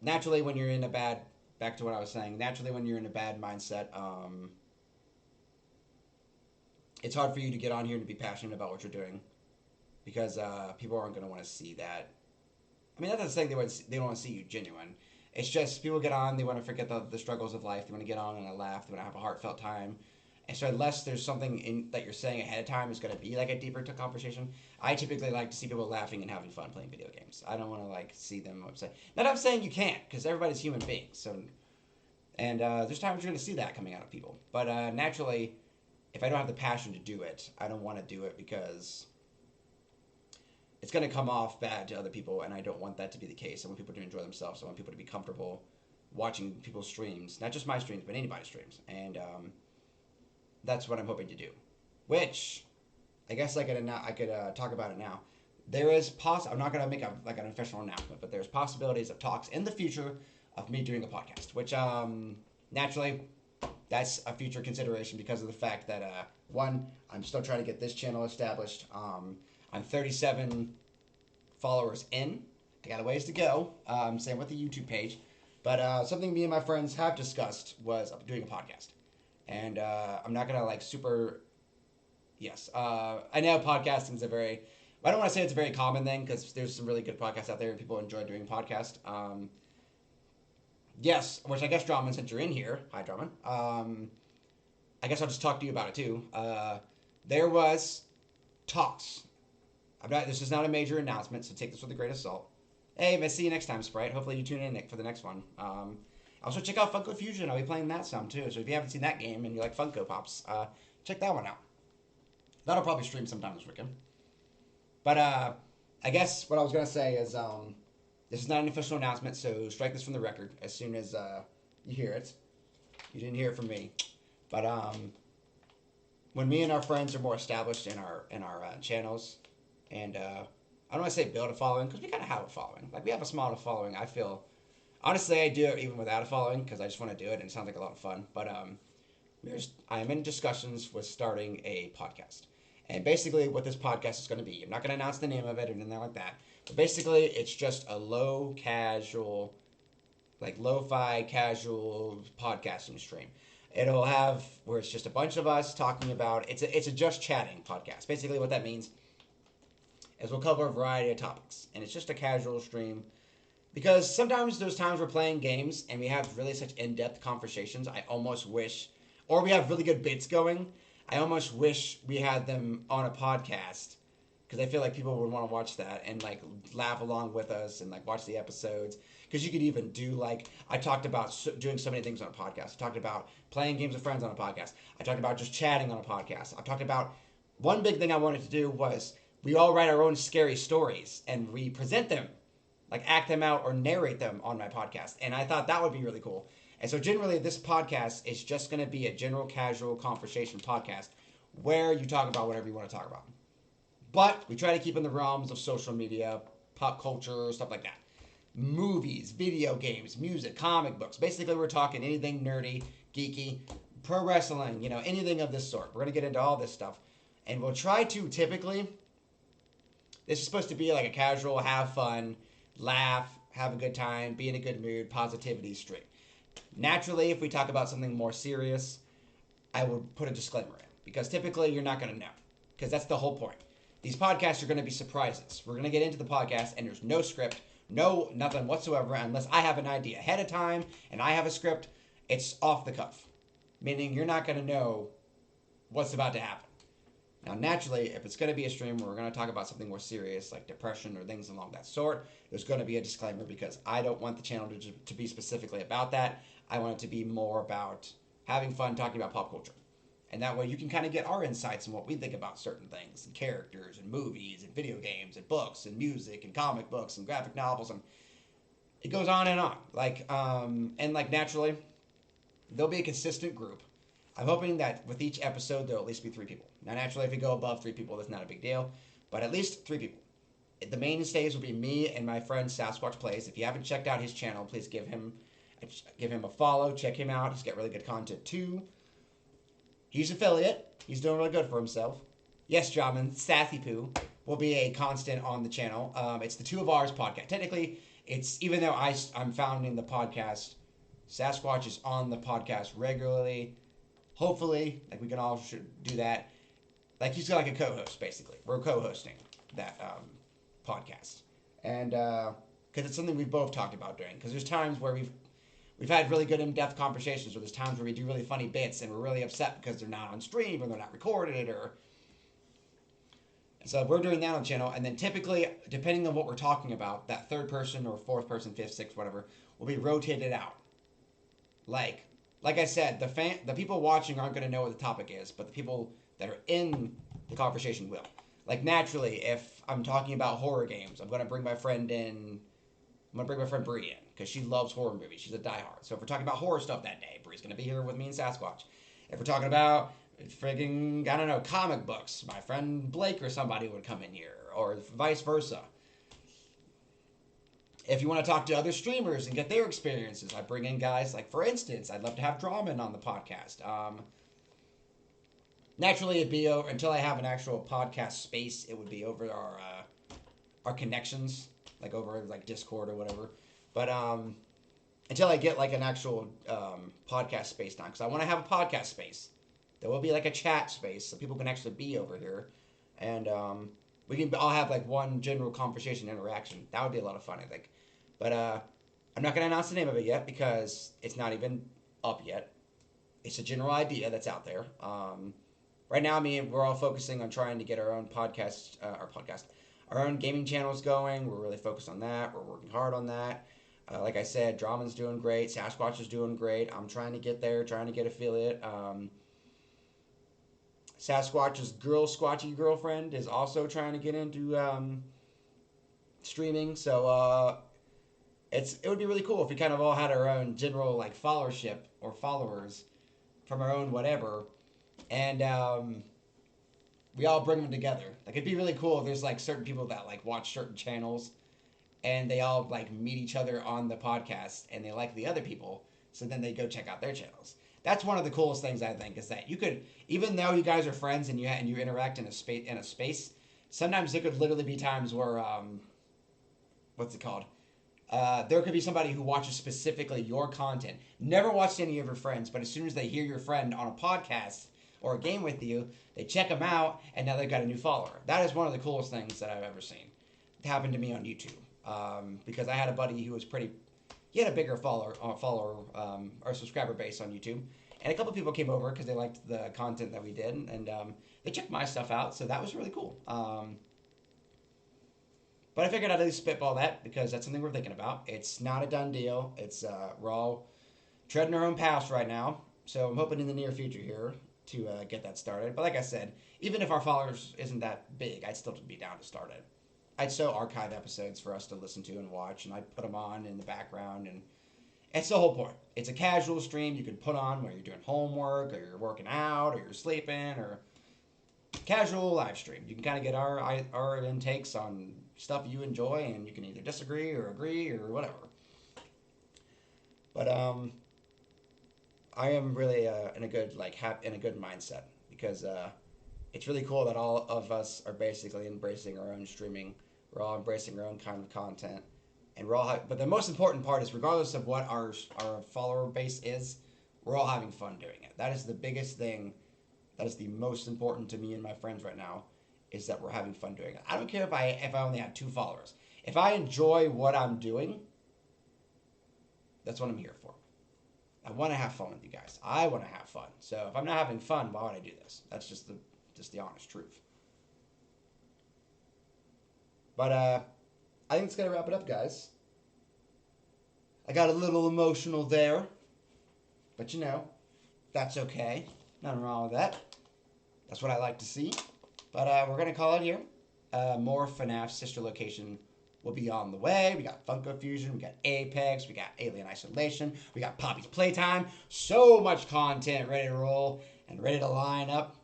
naturally, when you're in a bad... Back to what I was saying. Naturally, when you're in a bad mindset, it's hard for you to get on here and be passionate about what you're doing, because people aren't going to want to see that. I mean, that's not saying they don't want to see you genuine. It's just people get on, they want to forget the struggles of life. They want to get on and laugh. They want to have a heartfelt time. And so unless there's something that you're saying ahead of time is going to be like a deeper conversation, I typically like to see people laughing and having fun playing video games. I don't want to like see them upset. Not that I'm saying you can't, because everybody's human beings. So, and there's times you're going to see that coming out of people. But naturally, if I don't have the passion to do it, I don't want to do it because it's going to come off bad to other people, and I don't want that to be the case. I want people to enjoy themselves. I want people to be comfortable watching people's streams, not just my streams, but anybody's streams, and that's what I'm hoping to do. Which, I guess I could talk about it now. There is I'm not going to make an official announcement, but there's possibilities of talks in the future of me doing a podcast, which naturally that's a future consideration because of the fact that one, I'm still trying to get this channel established. I'm 37 followers in. I got a ways to go. Same with the YouTube page. But something me and my friends have discussed was doing a podcast. And I'm not going to like super... Yes. I know podcasting is I don't want to say it's a very common thing because there's some really good podcasts out there and people enjoy doing podcasts. Yes, which I guess, Drummond, since you're in here... Hi, Drummond. I guess I'll just talk to you about it too. There was talks. This is not a major announcement, so take this with a grain of salt. Hey, I'll see you next time, Sprite. Hopefully you tune in, Nick, for the next one. Also, check out Funko Fusion. I'll be playing that some, too. So if you haven't seen that game and you like Funko Pops, check that one out. That'll probably stream sometime this weekend. But I guess what I was going to say is this is not an official announcement, so strike this from the record as soon as you hear it. You didn't hear it from me. But when me and our friends are more established in our channels, and I don't want to say build a following, because we kind of have a following. Like, we have a small following. I feel... Honestly, I do it even without a following, because I just want to do it, and it sounds like a lot of fun. But I am in discussions with starting a podcast. And basically, what this podcast is going to be, I'm not going to announce the name of it or anything like that. But basically, it's just a lo-fi casual podcasting stream. It'll have, where it's just a bunch of us talking about... It's a just chatting podcast. Basically, what that means is we'll cover a variety of topics. And it's just a casual stream. Because sometimes there's times we're playing games and we have really such in-depth conversations. I almost wish... Or we have really good bits going. I almost wish we had them on a podcast. Because I feel like people would want to watch that and like laugh along with us and like watch the episodes. Because you could even do like... I talked about doing so many things on a podcast. I talked about playing games with friends on a podcast. I talked about just chatting on a podcast. I talked about... One big thing I wanted to do was... We all write our own scary stories, and we present them, like act them out or narrate them on my podcast. And I thought that would be really cool. And so generally, this podcast is just going to be a general, casual conversation podcast where you talk about whatever you want to talk about. But we try to keep in the realms of social media, pop culture, stuff like that. Movies, video games, music, comic books. Basically, we're talking anything nerdy, geeky, pro wrestling, anything of this sort. We're going to get into all this stuff. And we'll try to typically... This is supposed to be like a casual, have fun, laugh, have a good time, be in a good mood, positivity stream. Naturally, if we talk about something more serious, I would put a disclaimer in. Because typically, you're not going to know. Because that's the whole point. These podcasts are going to be surprises. We're going to get into the podcast, and there's no script, nothing whatsoever, unless I have an idea ahead of time, and I have a script. It's off the cuff. Meaning, you're not going to know what's about to happen. Now, naturally, if it's going to be a stream where we're going to talk about something more serious, like depression or things along that sort, there's going to be a disclaimer because I don't want the channel to be specifically about that. I want it to be more about having fun talking about pop culture. And that way you can kind of get our insights on what we think about certain things, and characters, and movies, and video games, and books, and music, and comic books, and graphic novels, and it goes on and on. Naturally, there'll be a consistent group. I'm hoping that with each episode, there'll at least be 3 people. Now, naturally, if we go above 3 people, that's not a big deal. But at least 3 people. The mainstays will be me and my friend Sasquatch Plays. If you haven't checked out his channel, please give him a follow. Check him out. He's got really good content, too. He's affiliate. He's doing really good for himself. Yes, Jamin, Sassy Poo will be a constant on the channel. It's the two of ours podcast. Technically, even though I'm founding the podcast, Sasquatch is on the podcast regularly. Hopefully, we can all do that. He's got a co-host, basically. We're co-hosting that podcast. And, because it's something we've both talked about doing. Because there's times where we've had really good in-depth conversations, or there's times where we do really funny bits, and we're really upset because they're not on stream, or they're not recorded, So we're doing that on the channel, and then typically, depending on what we're talking about, that third person, or fourth person, fifth, sixth, whatever, will be rotated out. like I said, the people watching aren't going to know what the topic is, but the people that are in the conversation will. Like, naturally, if I'm talking about horror games, I'm going to bring my friend in. I'm going to bring my friend Bree in, because she loves horror movies. She's a diehard. So if we're talking about horror stuff that day, Bree's going to be here with me and Sasquatch. If we're talking about frigging, I don't know, comic books, my friend Blake or somebody would come in here, or vice versa. If you want to talk to other streamers and get their experiences, I bring in guys like, for instance, I'd love to have Drawman on the podcast. Naturally, it'd be over until I have an actual podcast space. It would be over our connections, like over like Discord or whatever. But until I get like an actual podcast space now, because I want to have a podcast space. There will be like a chat space so people can actually be over here, and we can all have like one general conversation interaction. That would be a lot of fun, I think. But I'm not going to announce the name of it yet because it's not even up yet. It's a general idea that's out there. Right now, we're all focusing on trying to get our own our own gaming channels going. We're really focused on that. We're working hard on that. Like I said, Drama's doing great. Sasquatch is doing great. I'm trying to get there, trying to get affiliate. Sasquatch's squatchy girlfriend is also trying to get into streaming. So it would be really cool if we kind of all had our own general like followership or followers from our own whatever, and we all bring them together. Like, it'd be really cool if there's like certain people that like watch certain channels, and they all like meet each other on the podcast, and they like the other people, so then they go check out their channels. That's one of the coolest things, I think, is that you could, even though you guys are friends and you interact in a space, sometimes there could literally be times where what's it called? There could be somebody who watches specifically your content, never watched any of your friends, but as soon as they hear your friend on a podcast or a game with you, they check them out, and now they've got a new follower. That is one of the coolest things that I've ever seen. It happened to me on YouTube, because I had a buddy who was he had a bigger follower or subscriber base on YouTube, and a couple people came over because they liked the content that we did, and they checked my stuff out, so that was really cool. But I figured I'd at least spitball that because that's something we're thinking about. It's not a done deal. It's we're all treading our own paths right now, so I'm hoping in the near future here to get that started. But like I said, even if our followers isn't that big, I'd still be down to start it. I'd still archive episodes for us to listen to and watch, and I'd put them on in the background, and it's the whole point. It's a casual stream you can put on where you're doing homework, or you're working out, or you're sleeping, or casual live stream. You can kind of get our intakes on stuff you enjoy, and you can either disagree or agree or whatever. But I am really in a good mindset because it's really cool that all of us are basically embracing our own streaming. We're all embracing our own kind of content, and we're all. But the most important part is, regardless of what our follower base is, we're all having fun doing it. That is the biggest thing. That is the most important to me and my friends right now, is that we're having fun doing it. I don't care if I only have 2 followers. If I enjoy what I'm doing, that's what I'm here for. I want to have fun with you guys. I want to have fun. So if I'm not having fun, why would I do this? That's just the honest truth. But I think it's gonna wrap it up, guys. I got a little emotional there, but that's okay. Nothing wrong with that. That's what I like to see. But we're going to call it here. More FNAF sister location will be on the way. We got Funko Fusion. We got Apex. We got Alien Isolation. We got Poppy's Playtime. So much content ready to roll and ready to line up.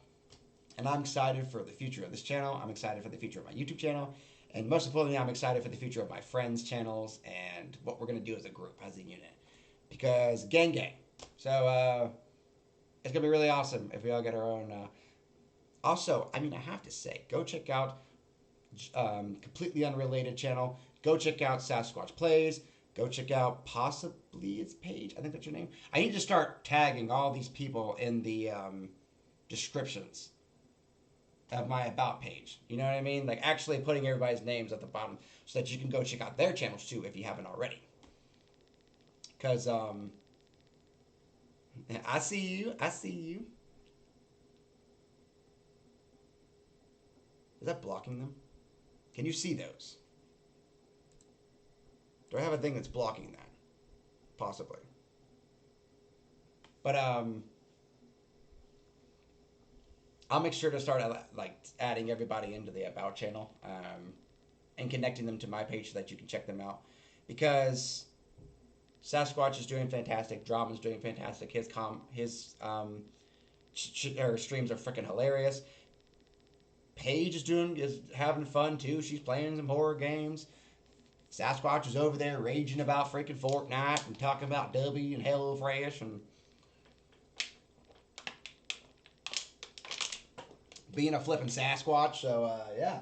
And I'm excited for the future of this channel. I'm excited for the future of my YouTube channel. And most importantly, I'm excited for the future of my friends' channels and what we're going to do as a group, as a unit. Because gang. So it's going to be really awesome if we all get our own... Also, I have to say, go check out completely unrelated channel. Go check out Sasquatch Plays. Go check out possibly its page. I think that's your name. I need to start tagging all these people in the descriptions of my about page. You know what I mean? Like, actually putting everybody's names at the bottom so that you can go check out their channels too if you haven't already. Because I see you. Is that blocking them? Can you see those? Do I have a thing that's blocking that? Possibly. But I'll make sure to start like adding everybody into the About channel and connecting them to my page so that you can check them out. Because Sasquatch is doing fantastic. Drama's doing fantastic. His streams are freaking hilarious. Paige is having fun too. She's playing some horror games. Sasquatch is over there raging about freaking Fortnite and talking about W and HelloFresh and being a flipping Sasquatch. So yeah,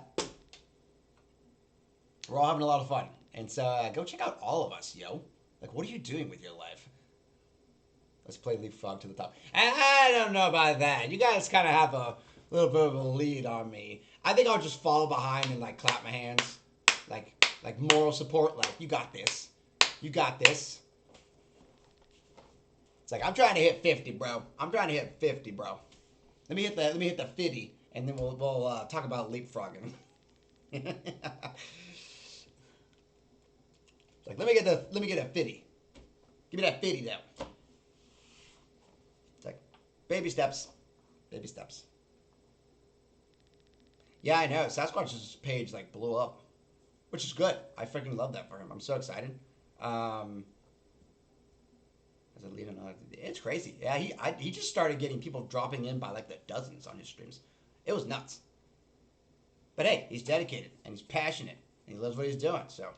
we're all having a lot of fun. And so go check out all of us, yo. Like, what are you doing with your life? Let's play Leapfrog to the top. I don't know about that. You guys kind of have a little bit of a lead on me. I think I'll just follow behind and like clap my hands, like moral support. Like, you got this. You got this. It's like, I'm trying to hit 50, bro. I'm trying to hit 50, bro. Let me hit the 50, and then we'll talk about leapfrogging. Like, let me get a 50. Give me that 50 now. It's like, baby steps. Baby steps. Yeah, I know. Sasquatch's page, like, blew up. Which is good. I freaking love that for him. I'm so excited. It's crazy. Yeah, he just started getting people dropping in by, like, the dozens on his streams. It was nuts. But hey, he's dedicated, and he's passionate, and he loves what he's doing, so...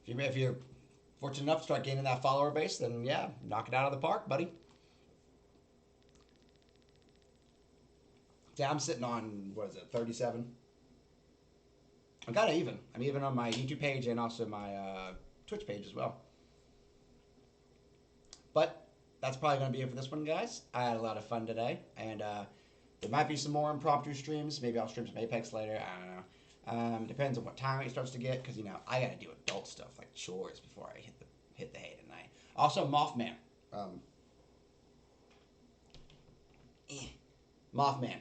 If you're fortunate enough to start gaining that follower base, then yeah, knock it out of the park, buddy. Yeah, I'm sitting on, 37? I'm kind of even. I'm even on my YouTube page and also my Twitch page as well. But that's probably going to be it for this one, guys. I had a lot of fun today, and there might be some more impromptu streams. Maybe I'll stream some Apex later. I don't know. Depends on what time it starts to get, because, you know, I gotta do adult stuff like chores before I hit the hay tonight. Also, Mothman. Mothman.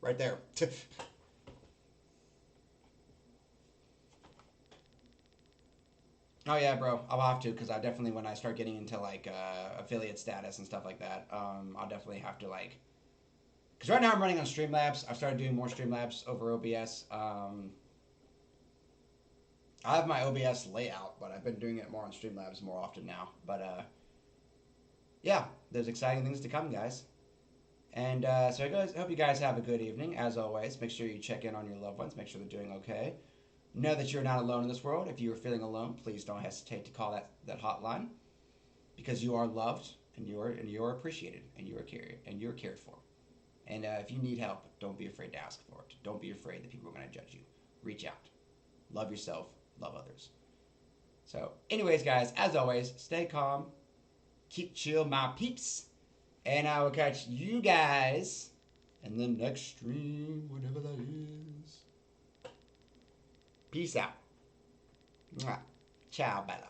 Right there. Oh yeah, bro. I'll have to, because I definitely, when I start getting into like affiliate status and stuff like that, I'll definitely have to like. Because right now I'm running on Streamlabs. I've started doing more Streamlabs over OBS. I have my OBS layout, but I've been doing it more on Streamlabs more often now. But yeah, there's exciting things to come, guys. And so I hope you guys have a good evening. As always, make sure you check in on your loved ones. Make sure they're doing okay. Know that you're not alone in this world. If you are feeling alone, please don't hesitate to call that hotline, because you are loved and you are appreciated and you are cared for. And if you need help, don't be afraid to ask for it. Don't be afraid that people are going to judge you. Reach out. Love yourself. Love others. So, anyways, guys, as always, stay calm. Keep chill, my peeps. And I will catch you guys in the next stream, whenever that is. Peace out. Mwah. Ciao, Bella.